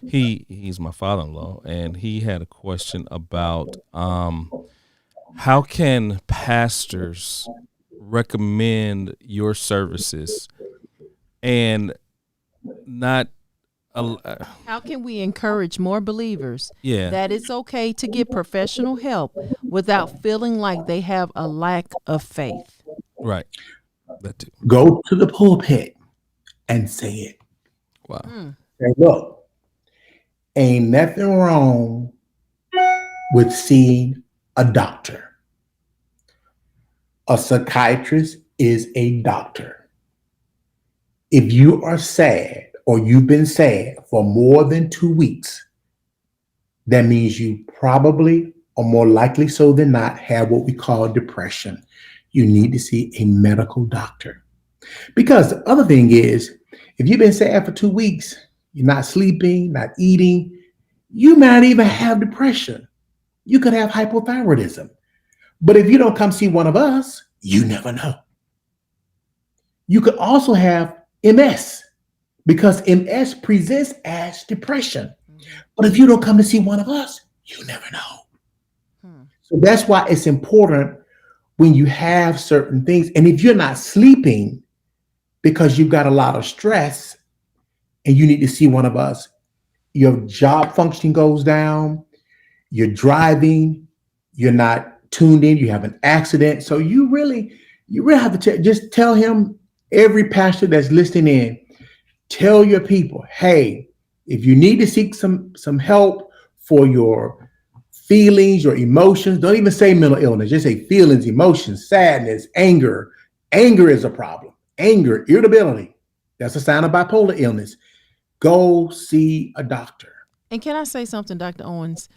he's my father-in-law, and he had a question about how can pastors recommend your services and not how can we encourage more believers that it's okay to get professional help without feeling like they have a lack of faith? Right. That too. Go to the pulpit and say it. Wow. Say, look, ain't nothing wrong with seeing a doctor. A psychiatrist is a doctor. If you are sad or you've been sad for more than 2 weeks, that means you probably, or more likely so than not, have what we call depression. You need to see a medical doctor. Because the other thing is, if you've been sad for 2 weeks, you're not sleeping, not eating, you might even have depression. You could have hypothyroidism. But if you don't come see one of us, you never know. You could also have MS, because MS presents as depression. But if you don't come to see one of us, you never know. So that's why it's important when you have certain things. And if you're not sleeping because you've got a lot of stress and you need to see one of us, your job function goes down, you're driving, you're not tuned in, you have an accident. So you really have to just tell him, every pastor that's listening in, tell your people, hey, if you need to seek some help for your feelings, your emotions, don't even say mental illness, just say feelings, emotions, sadness, anger. Anger is a problem. Anger, irritability, that's a sign of bipolar illness. Go see a doctor. And can I say something, Dr. Owens?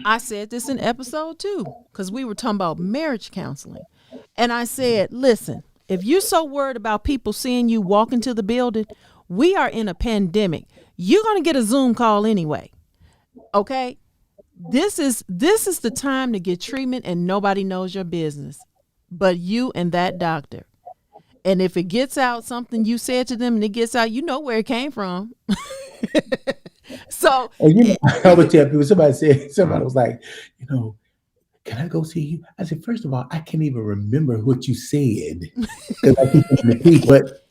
I said this in episode 2, because we were talking about marriage counseling. And I said, listen, if you're so worried about people seeing you walk into the building, we are in a pandemic. You're going to get a Zoom call anyway. Okay? This is the time to get treatment, and nobody knows your business but you and that doctor. And if it gets out something you said to them and it gets out, you know where it came from. So I would tell people, somebody was like, can I go see you? I said, first of all, I can't even remember what you said. But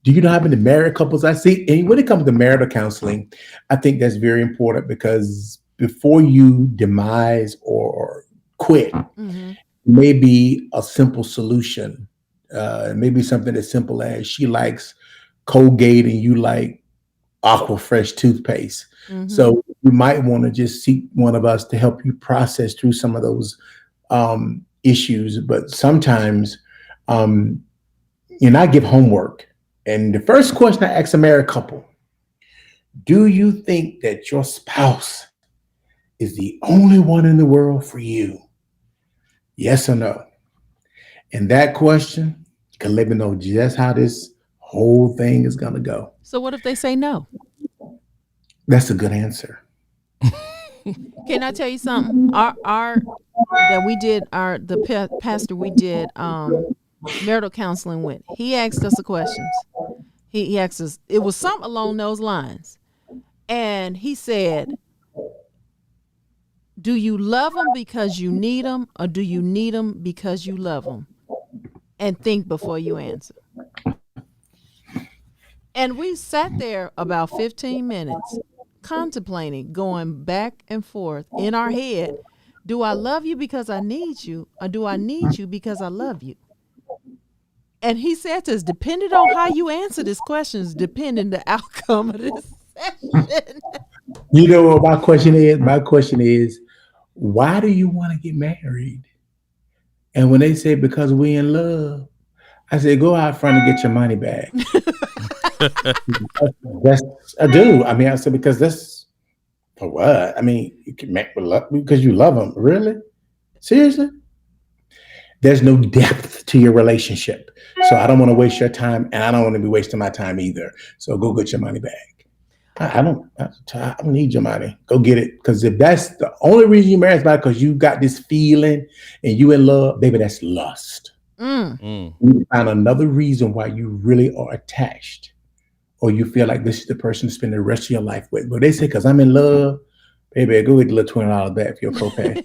Do you know how many married couples I see? And when it comes to marital counseling, I think that's very important because before you demise or quit, maybe a simple solution, maybe something as simple as she likes Colgate and you like Aqua Fresh toothpaste. So you might want to just seek one of us to help you process through some of those issues. But sometimes, I give homework. And the first question I ask a married couple, do you think that your spouse is the only one in the world for you? Yes or no? And that question can let me know just how this whole thing is going to go. So what if they say no? That's a good answer. Can I tell you something? The pastor we did marital counseling with, he asked us the questions. He asked us, it was something along those lines. And he said, do you love them because you need them, or do you need them because you love them? And think before you answer. And we sat there about 15 minutes contemplating, going back and forth in our head. Do I love you because I need you, or do I need you because I love you? And he said to us, depending on how you answer these questions, depending the outcome of this session. You know what my question is? My question is, why do you want to get married? And when they say because we in love, I say go out front and get your money back. I do. I mean, I said because that's for what? I mean, you can make with love because you love them. Really? Seriously? There's no depth to your relationship. So I don't want to waste your time, and I don't want to be wasting my time either. So go get your money back. I don't need your money. Go get it. Because if that's the only reason you married is because you got this feeling and you in love, baby, that's lust. You find another reason why you really are attached, or you feel like this is the person to spend the rest of your life with. But they say, because I'm in love, baby, go get the little $20 back for your copay.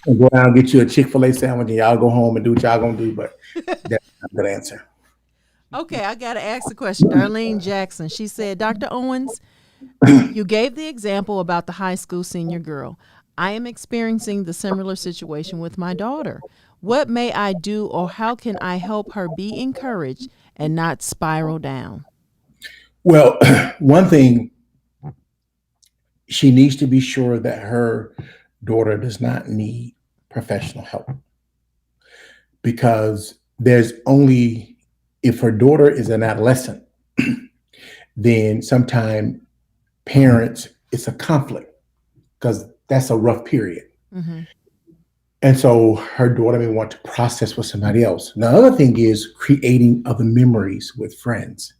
And go down and get you a Chick-fil-A sandwich and y'all go home and do what y'all gonna do. But that's not a good answer. Okay, I got to ask the question. Darlene Jackson, she said, Dr. Owens, you gave the example about the high school senior girl. I am experiencing the similar situation with my daughter. What may I do, or how can I help her be encouraged and not spiral down? Well, one thing, she needs to be sure that her daughter does not need professional help, because there's only, if her daughter is an adolescent, then sometimes parents, it's a conflict because that's a rough period. And so her daughter may want to process with somebody else. The other thing is creating other memories with friends.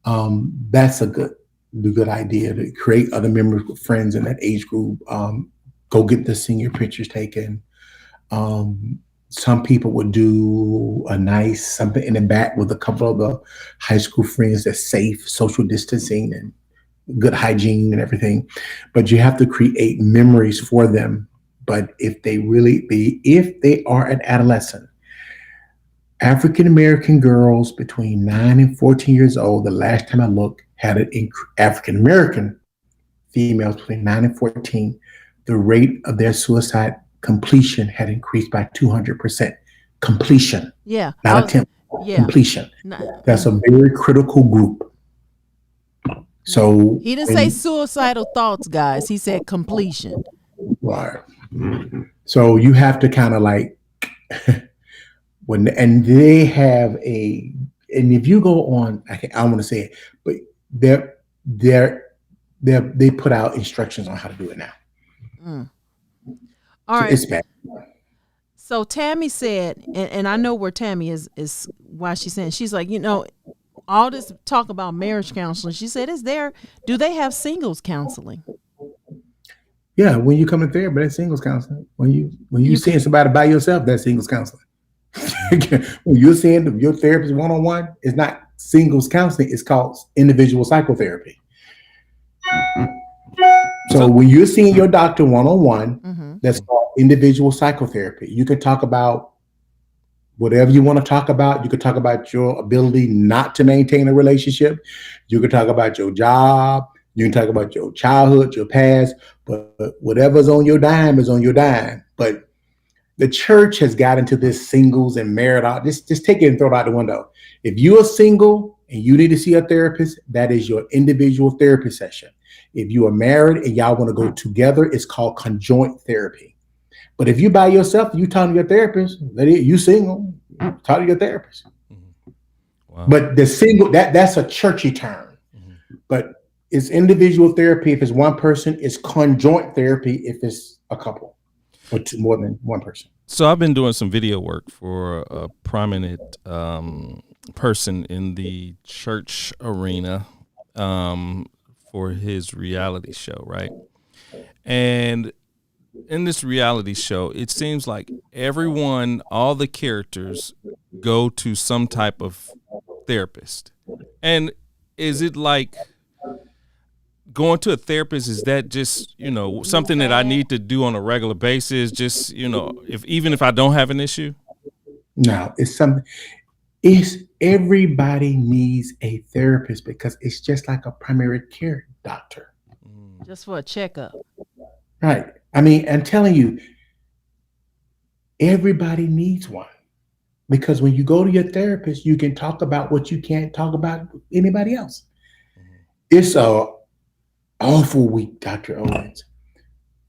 That's a good idea, to create other memories with friends in that age group. Go get the senior pictures taken. Some people would do a nice something in the back with a couple of the high school friends that's safe, social distancing and good hygiene and everything. But you have to create memories for them. But if they are an adolescent, African-American girls between 9 and 14 years old, the last time I looked, had it African-American females between 9 and 14, the rate of their suicide completion had increased by 200%. Completion. Yeah. Not attempt. Yeah. Completion. That's a very critical group. So he didn't say suicidal thoughts, guys. He said completion. Right. So you have to kind of like and they have and if you go on, I don't want to say it, but they put out instructions on how to do it now. All right. It's bad. So Tammy said, and I know where Tammy is why she's saying, she's like, all this talk about marriage counseling, she said, do they have singles counseling? Yeah, when you come in therapy, that's singles counseling. When you seeing somebody by yourself, that's singles counseling. When you're seeing your therapist one-on-one, it's not singles counseling, it's called individual psychotherapy. So when you're seeing your doctor one-on-one, that's called individual psychotherapy. You can talk about whatever you want to talk about. You could talk about your ability not to maintain a relationship. You could talk about your job. You can talk about your childhood, your past, but whatever's on your dime is on your dime. But the church has got into this singles and marital. Just take it and throw it out the window. If you are single and you need to see a therapist, that is your individual therapy session. If you are married and y'all want to go together, it's called conjoint therapy. But if you by yourself, you talk to your therapist, you single, talk to your therapist. Mm-hmm. Wow. But the single, that's a churchy term. Mm-hmm. But it's individual therapy if it's one person. It's conjoint therapy if it's a couple or more than one person. So I've been doing some video work for a prominent person in the church arena for his reality show, right? And in this reality show, it seems like everyone, all the characters go to some type of therapist. And is it like going to a therapist, is that just, something that I need to do on a regular basis? Just, even if I don't have an issue? No, it's something. Everybody needs a therapist because it's just like a primary care doctor. Just for a checkup. Right. I mean, I'm telling you, everybody needs one because when you go to your therapist, you can talk about what you can't talk about with anybody else. It's a awful week, Dr. Owens.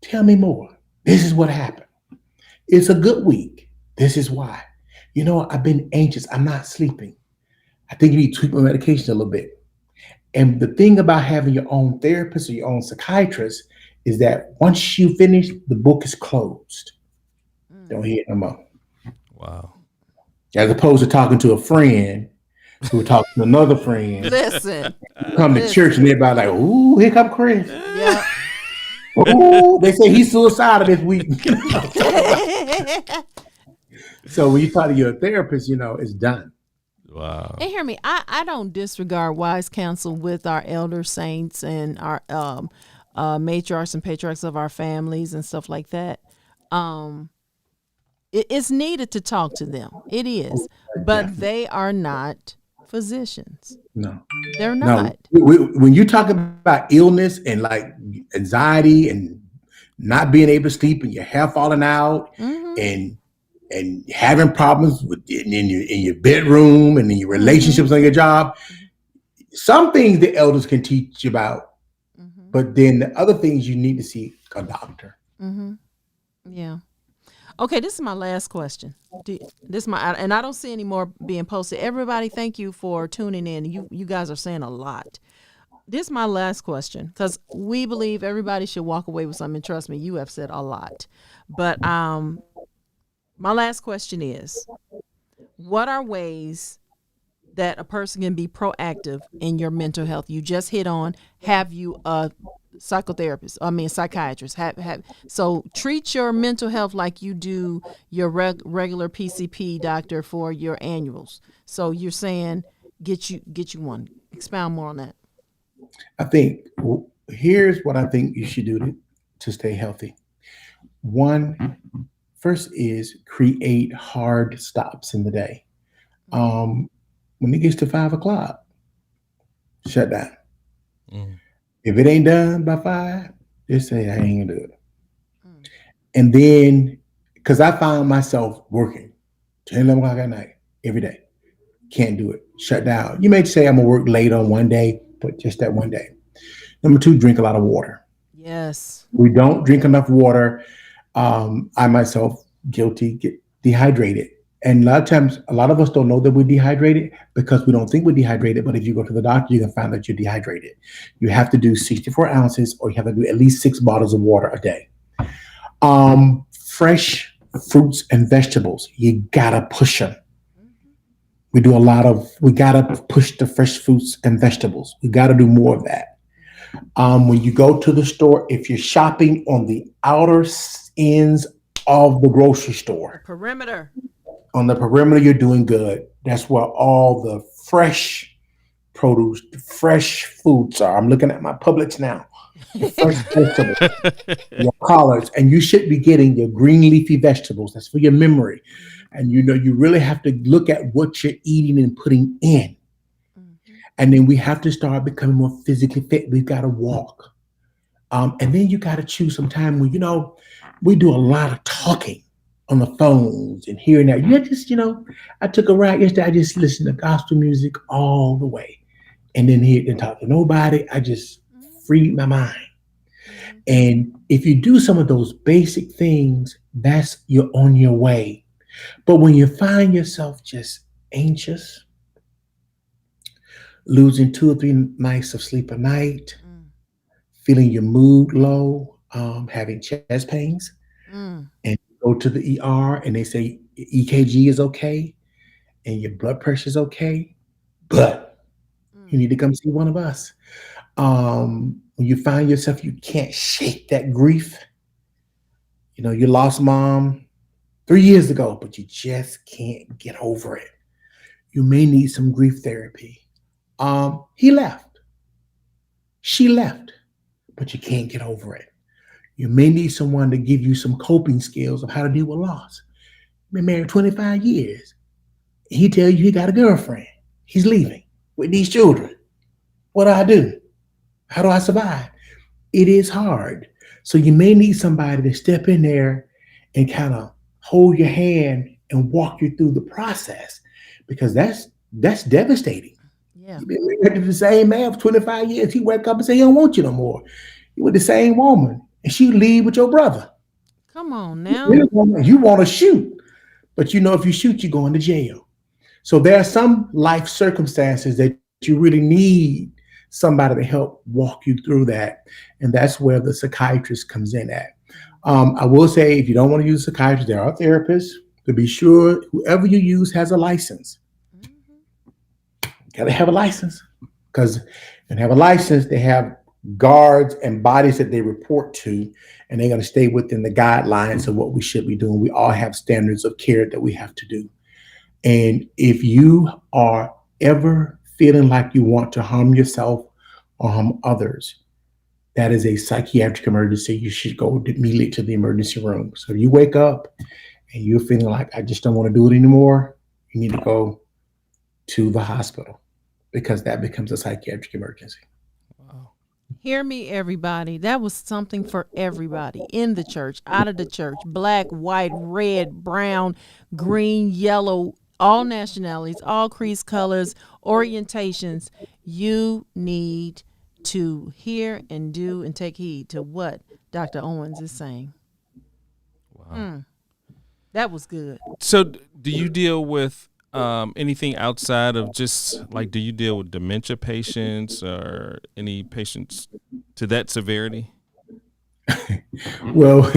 Tell me more. This is what happened. It's a good week. This is why. I've been anxious. I'm not sleeping. I think you need to tweak my medication a little bit. And the thing about having your own therapist or your own psychiatrist is that once you finish, the book is closed. Don't hear it no more. Wow. As opposed to talking to a friend who talks to another friend. Listen. Come to church and everybody like, ooh, here come Chris. Yeah. Ooh, they say he's suicidal this week. So when you talk to your therapist, it's done. Wow. And hear me, I don't disregard wise counsel with our elder saints and our matriarchs and patriarchs of our families and stuff like that. It's needed to talk to them. It is. But they are not physicians. No. They're not. No. When you talk about illness and like anxiety and not being able to sleep and your hair falling out and having problems in your bedroom and in your relationships on your job, some things the elders can teach you about, but then the other things you need to see a doctor. Yeah. Okay, this is my last question. And I don't see any more being posted. Everybody, thank you for tuning in. You guys are saying a lot. This is my last question because we believe everybody should walk away with something. Trust me, you have said a lot. But my last question is, what are ways that a person can be proactive in your mental health? You just hit on, have you a psychiatrist. So treat your mental health like you do your regular PCP doctor for your annuals. So you're saying get you one. Expound more on that. I think here's what I think you should do to stay healthy. First is create hard stops in the day. When it gets to 5:00, shut down. If it ain't done by 5, just say I ain't gonna do it. And then, because I found myself working 10, 11 o'clock at night every day. Can't do it. Shut down. You may say I'm gonna work late on one day, but just that one day. Number 2, drink a lot of water. Yes. We don't drink enough water. I myself, guilty, get dehydrated. And a lot of times, a lot of us don't know that we're dehydrated because we don't think we're dehydrated. But if you go to the doctor, you can find that you're dehydrated. You have to do 64 ounces or you have to do at least 6 bottles of water a day. Fresh fruits and vegetables, you gotta push them. We gotta push the fresh fruits and vegetables. We gotta do more of that. When you go to the store, if you're shopping on the outer ends of the grocery store, Perimeter. on the perimeter, you're doing good. That's where all the fresh produce, the fresh foods are. I'm looking at my Publix now. The fresh vegetables, your collards, and you should be getting your green leafy vegetables. That's for your memory. And you really have to look at what you're eating and putting in. And then we have to start becoming more physically fit. We've got to walk. And then you got to choose some time where, we do a lot of talking on the phones and here and there. You just, I took a ride yesterday. I just listened to gospel music all the way. And then here didn't talk to nobody. I just freed my mind. And if you do some of those basic things, you're on your way. But when you find yourself just anxious, losing 2 or 3 nights of sleep a night, feeling your mood low, having chest pains, and you go to the ER and they say EKG is okay and your blood pressure is okay, but you need to come see one of us. When you find yourself, you can't shake that grief. You lost mom 3 years ago, but you just can't get over it. You may need some grief therapy. He left. She left, but you can't get over it. You may need someone to give you some coping skills of how to deal with loss. Been married 25 years. He tells you he got a girlfriend. He's leaving with these children. What do I do? How do I survive? It is hard. So you may need somebody to step in there and kind of hold your hand and walk you through the process, because that's devastating. Yeah. You've been married to the same man for 25 years. He wake up and say he don't want you no more. You with the same woman, and she leave with your brother. Come on now. You want to shoot, but if you shoot, you're going to jail. So there are some life circumstances that you really need somebody to help walk you through that, and that's where the psychiatrist comes in at. I will say, if you don't want to use a psychiatrist, there are therapists. To be sure, whoever you use has a license. Got to have a license, because when they have a license, they have guards and bodies that they report to, and they're going to stay within the guidelines of what we should be doing. We all have standards of care that we have to do. And if you are ever feeling like you want to harm yourself or harm others, that is a psychiatric emergency. You should go immediately to the emergency room. So if you wake up and you're feeling like, I just don't want to do it anymore, you need to go to the hospital, because that becomes a psychiatric emergency. Wow. Hear me, everybody. That was something for everybody in the church, out of the church, black, white, red, brown, green, yellow, all nationalities, all creeds, colors, orientations. You need to hear and do and take heed to what Dr. Owens is saying. Wow. That was good. So do you deal with anything outside of just do you deal with dementia patients or any patients to that severity? Well,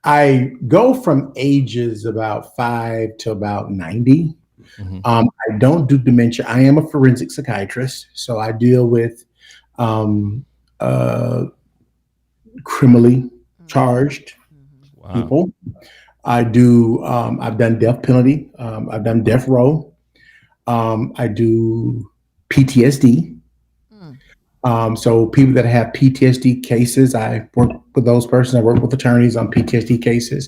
I go from ages about 5 to about 90. Mm-hmm. I don't do dementia. I am a forensic psychiatrist, so I deal with criminally charged people. I do. I've done death penalty. I've done death row. I do PTSD. So people that have PTSD cases, I work with those persons. I work with attorneys on PTSD cases.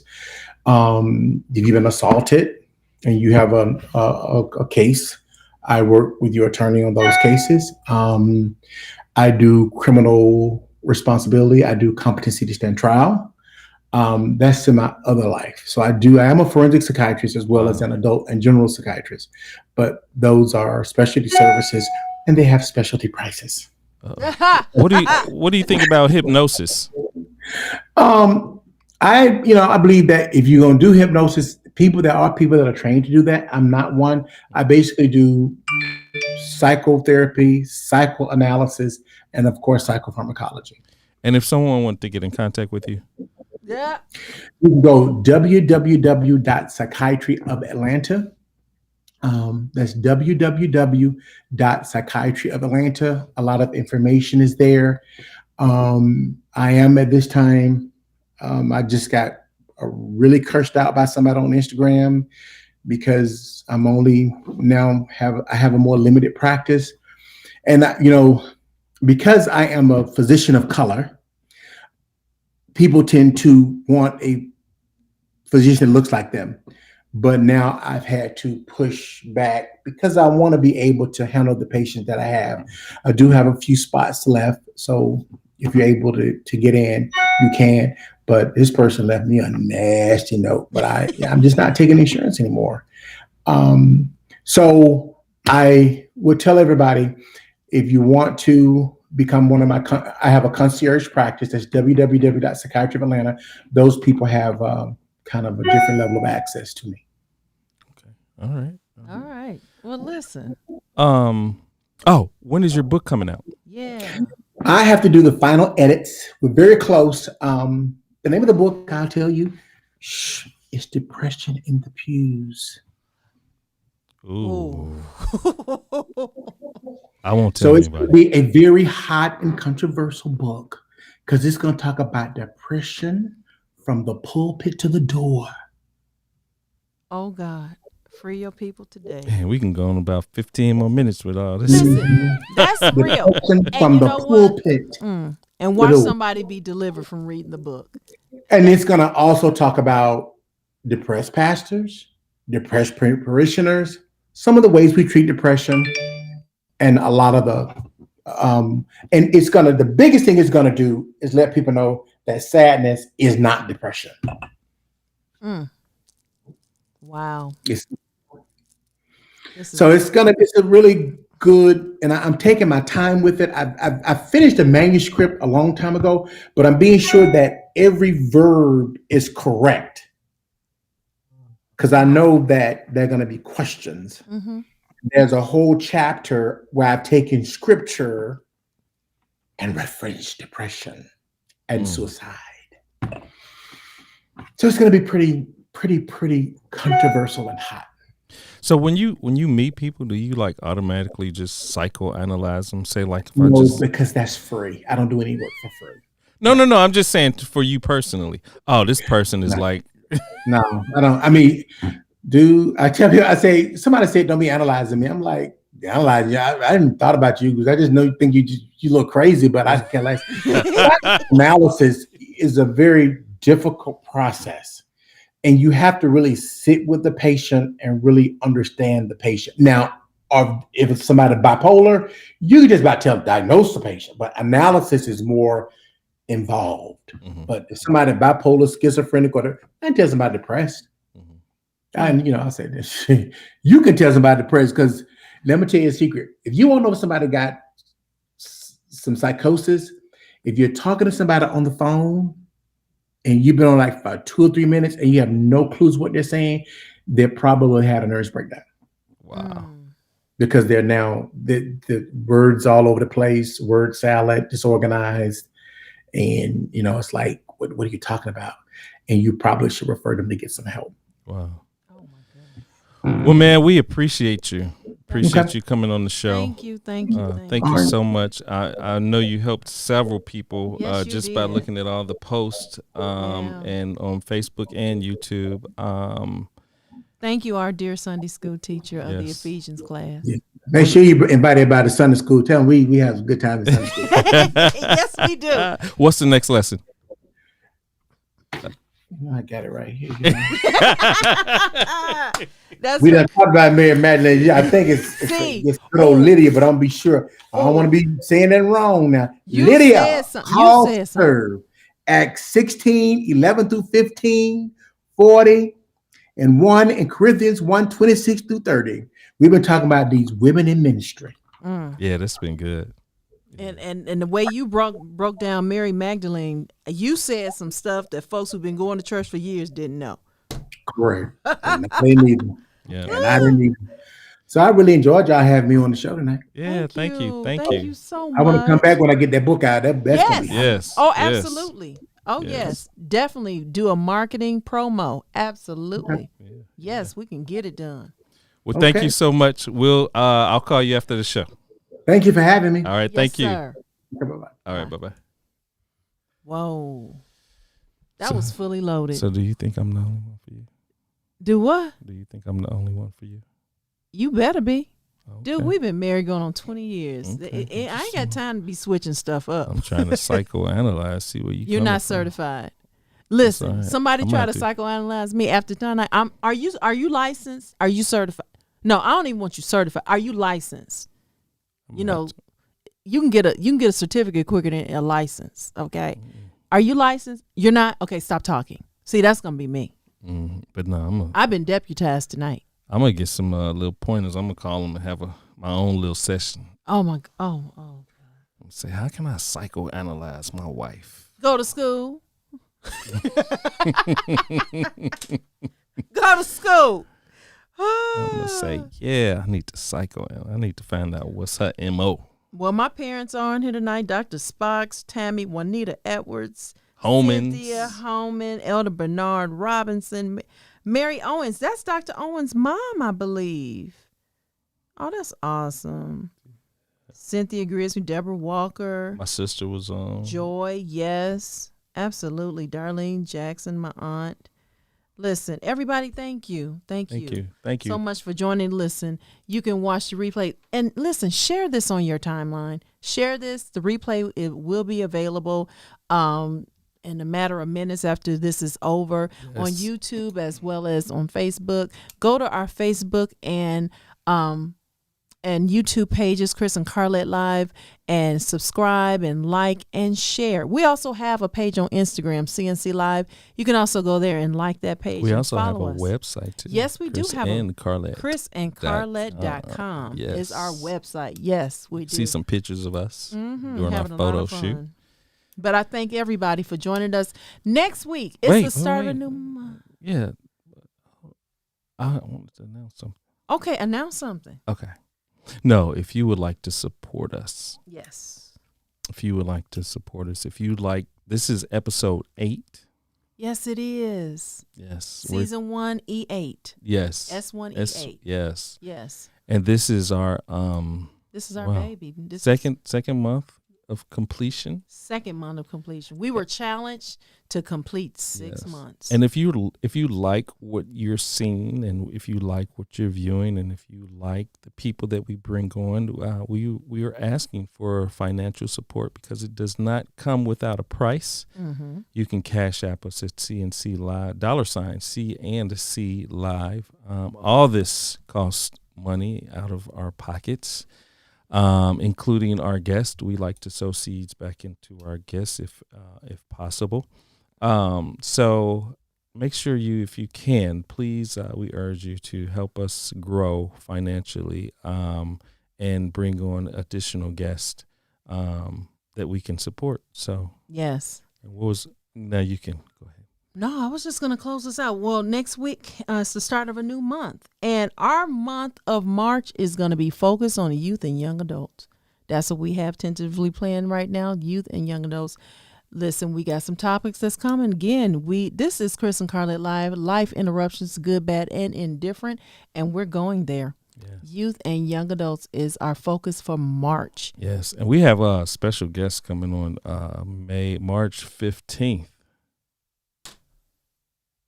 If you've been assaulted and you have a case, I work with your attorney on those cases. I do criminal responsibility. I do competency to stand trial. That's in my other life. So I am a forensic psychiatrist as well as an adult and general psychiatrist, but those are specialty services and they have specialty prices. What do you think about hypnosis? I believe that if you're going to do hypnosis, there are people that are trained to do that. I'm not one. I basically do psychotherapy, psychoanalysis, and of course, psychopharmacology. And if someone wanted to get in contact with you? Yeah. You can go www.psychiatryofatlanta. That's www.psychiatryofatlanta. A lot of information is there. I am at this time, I just got really cursed out by somebody on Instagram because I'm only now I have a more limited practice. And, because I am a physician of color, people tend to want a physician that looks like them. but now I've had to push back because I want to be able to handle the patients that I have. I do have a few spots left, so if you're able to get in, you can. But this person left me a nasty note, but I'm just not taking insurance anymore. So I would tell everybody, if you want to become one of my, I have a concierge practice. That's www.psychiatry of Atlanta. Those people have kind of a different level of access to me. Okay. All right. All right. Well, listen. Oh, when is your book coming out? Yeah. I have to do the final edits. We're very close. The name of the book, I'll tell you, it's Depression in the Pews. Ooh. I won't tell so it's anybody. going to be a very hot and controversial book because it's going to talk about depression from the pulpit to the door. Oh, God. Free your people today. Man, we can go on about 15 more minutes with all this. Listen, that's real. Depression And from you the know what? pulpit. And watch somebody be delivered from reading the book. And it's going to also talk about depressed pastors, depressed parishioners, some of the ways we treat depression, and a lot of the, and it's going to, the biggest thing it's going to do is let people know that sadness is not depression. Wow. It's a really good, and I'm taking my time with it. I finished a manuscript a long time ago, but I'm being sure that every verb is correct because I know that there are going to be questions. Mm-hmm. There's a whole chapter where I've taken scripture and referenced depression and suicide. So it's going to be pretty controversial and hot. So when you meet people, do you like automatically just psychoanalyze them? Say like, if No, because that's free. I don't do any work for free. No. I'm just saying for you personally. Oh, this person is like. No, I don't. I mean, dude, I tell you, I say, somebody said, don't be analyzing me. I'm like, analyzing you. I didn't thought about you because I just know you think you look crazy, but I can't like. Analysis is a very difficult process. And you have to really sit with the patient and really understand the patient. Now, if it's somebody bipolar, you can just about diagnose the patient, but analysis is more involved. Mm-hmm. But if somebody bipolar, schizophrenic, or I can tell somebody depressed. Mm-hmm. And I say this, you can tell somebody depressed because let me tell you a secret. If you want to know if somebody got some psychosis, if you're talking to somebody on the phone, and you've been on like for 2 or 3 minutes and you have no clues what they're saying, they probably had a nervous breakdown. Wow. Because they're now, the words all over the place, word salad, disorganized. And, it's like, what are you talking about? And you probably should refer them to get some help. Wow. Oh my goodness. Well, man, we appreciate you. Appreciate you coming on the show. Thank you. Thank you so much. I know you helped several people just by looking at all the posts and on Facebook and YouTube. Thank you, our dear Sunday school teacher of the Ephesians class. Yeah. Make sure you invite everybody to Sunday school. Tell them we have a good time in Sunday school. Yes, we do. What's the next lesson? I got it right here. We done talked about Mary Magdalene. I think it's good old Lydia, but I don't be sure. I don't want to be saying that wrong now. Lydia, call serve Acts 16, 11 through 15, 40, and 1 in Corinthians 1, 26 through 30. We've been talking about these women in ministry. Yeah, that's been good. And the way you broke down Mary Magdalene, you said some stuff that folks who've been going to church for years didn't know. Correct. And I didn't either. Yeah. And I didn't either. So I really enjoyed y'all having me on the show tonight. Yeah, thank you. Thank you so much. I want to come back when I get that book out. Yes. Oh, absolutely. Oh, yes. Definitely do a marketing promo. Absolutely. Okay. Yes, we can get it done. Well, thank you so much. I'll call you after the show. Thank you for having me. All right. Thank you. Sir. Bye-bye. All right. Bye-bye. Whoa. That was fully loaded. So do you think I'm the only one for you? Do what? Do you think I'm the only one for you? You better be. Okay. Dude, we've been married going on 20 years. Okay. I ain't got time to be switching stuff up. I'm trying to psychoanalyze, see where you're not certified. Listen, all right. somebody I'm try gonna to have psychoanalyze me after tonight. Are you licensed? Are you certified? No, I don't even want you certified. Are you licensed? I'm You gonna know, have to- you can get a certificate quicker than a license. Okay. Are you licensed? You're not? Okay, stop talking. See, that's gonna be me. But no, I've been deputized tonight. I'm gonna get some little pointers. I'm gonna call them and have my own little session. Oh my oh. Say, how can I psychoanalyze my wife? Go to school. Go to school. I'm gonna say, yeah, I need to I need to find out what's her MO. Well, my parents are on here tonight. Dr. Sparks, Tammy, Juanita Edwards, Homans. Cynthia Holman, Elder Bernard Robinson, Mary Owens. That's Dr. Owens' mom, I believe. Oh, that's awesome. Cynthia Grisby, Deborah Walker. My sister was on. Joy, yes. Absolutely. Darlene Jackson, my aunt. Listen, everybody, thank you. Thank you. Thank you. So much for joining. Listen, you can watch the replay. And listen, share this on your timeline. Share this. The replay, it will be available in a matter of minutes after this is over on YouTube as well as on Facebook. Go to our Facebook and YouTube pages, Chris and Carlette Live, and subscribe and like and share. We also have a page on Instagram, CNC Live. You can also go there and like that page. We and also have a follow us. website too. Yes, we do have and Carlette. ChrisandCarlette.com yes. is our website. Yes, we do. See some pictures of us doing our Having a lot photo of shoot. fun. But I thank everybody for joining us. Next week, it's the start of a new month. Yeah. I wanted to announce something. Okay, announce something. Okay. No, if you would like to support us. Yes. If you would like to support us. If you'd like, this is episode 8. Yes, it is. Yes. Season 1, E8. Yes. S1, E8. Yes. Yes. And this is our This is our wow. baby. This second month of completion. second month of completion. We were challenged to complete 6 months. And if you like what you're seeing, and if you like what you're viewing, and if you like the people that we bring on, we are asking for financial support because it does not come without a price. Mm-hmm. You can cash app us at CNC Live, $C&C Live. All this costs money out of our pockets. Including our guest. We like to sow seeds back into our guests if possible. So make sure if you can, please, we urge you to help us grow financially and bring on additional guests that we can support. So Yes. now you can go ahead. No, I was just going to close this out. Well, next week is the start of a new month. And our month of March is going to be focused on youth and young adults. That's what we have tentatively planned right now, youth and young adults. Listen, we got some topics that's coming. Again, this is Chris and Carlette Live, Life Interruptions, Good, Bad, and Indifferent. And we're going there. Yes. Youth and young adults is our focus for March. Yes, and we have a special guest coming on March 15th.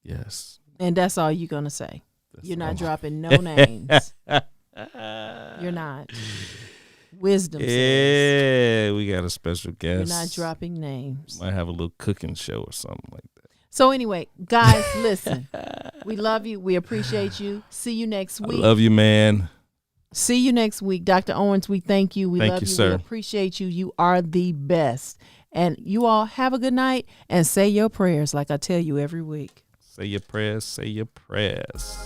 Yes. And that's all you're going to say. You're not dropping no names. You're not. Wisdom says. Yeah, we got a special guest. You're not dropping names. Might have a little cooking show or something like that. So anyway, guys, listen. We love you. We appreciate you. See you next week. I love you, man. See you next week. Dr. Owens, we thank you. We love you. Sir. We appreciate you. You are the best. And you all have a good night and say your prayers like I tell you every week. Say your prayers. Say your prayers.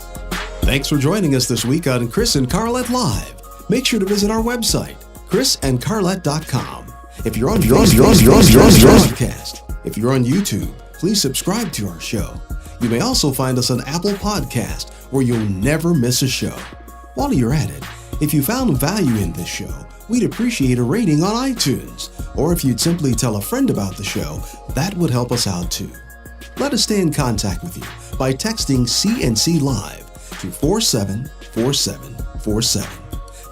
Thanks for joining us this week on Chris and Carlette Live. Make sure to visit our website, chrisandcarlette.com. If you're on podcast, if you're on YouTube, please subscribe to our show. You may also find us on Apple Podcast, where you'll never miss a show. While you're at it, if you found value in this show, we'd appreciate a rating on iTunes. Or if you'd simply tell a friend about the show, that would help us out too. Let us stay in contact with you by texting CNC Live to 474747.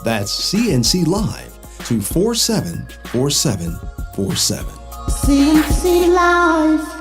That's CNC Live to 474747. CNC Live.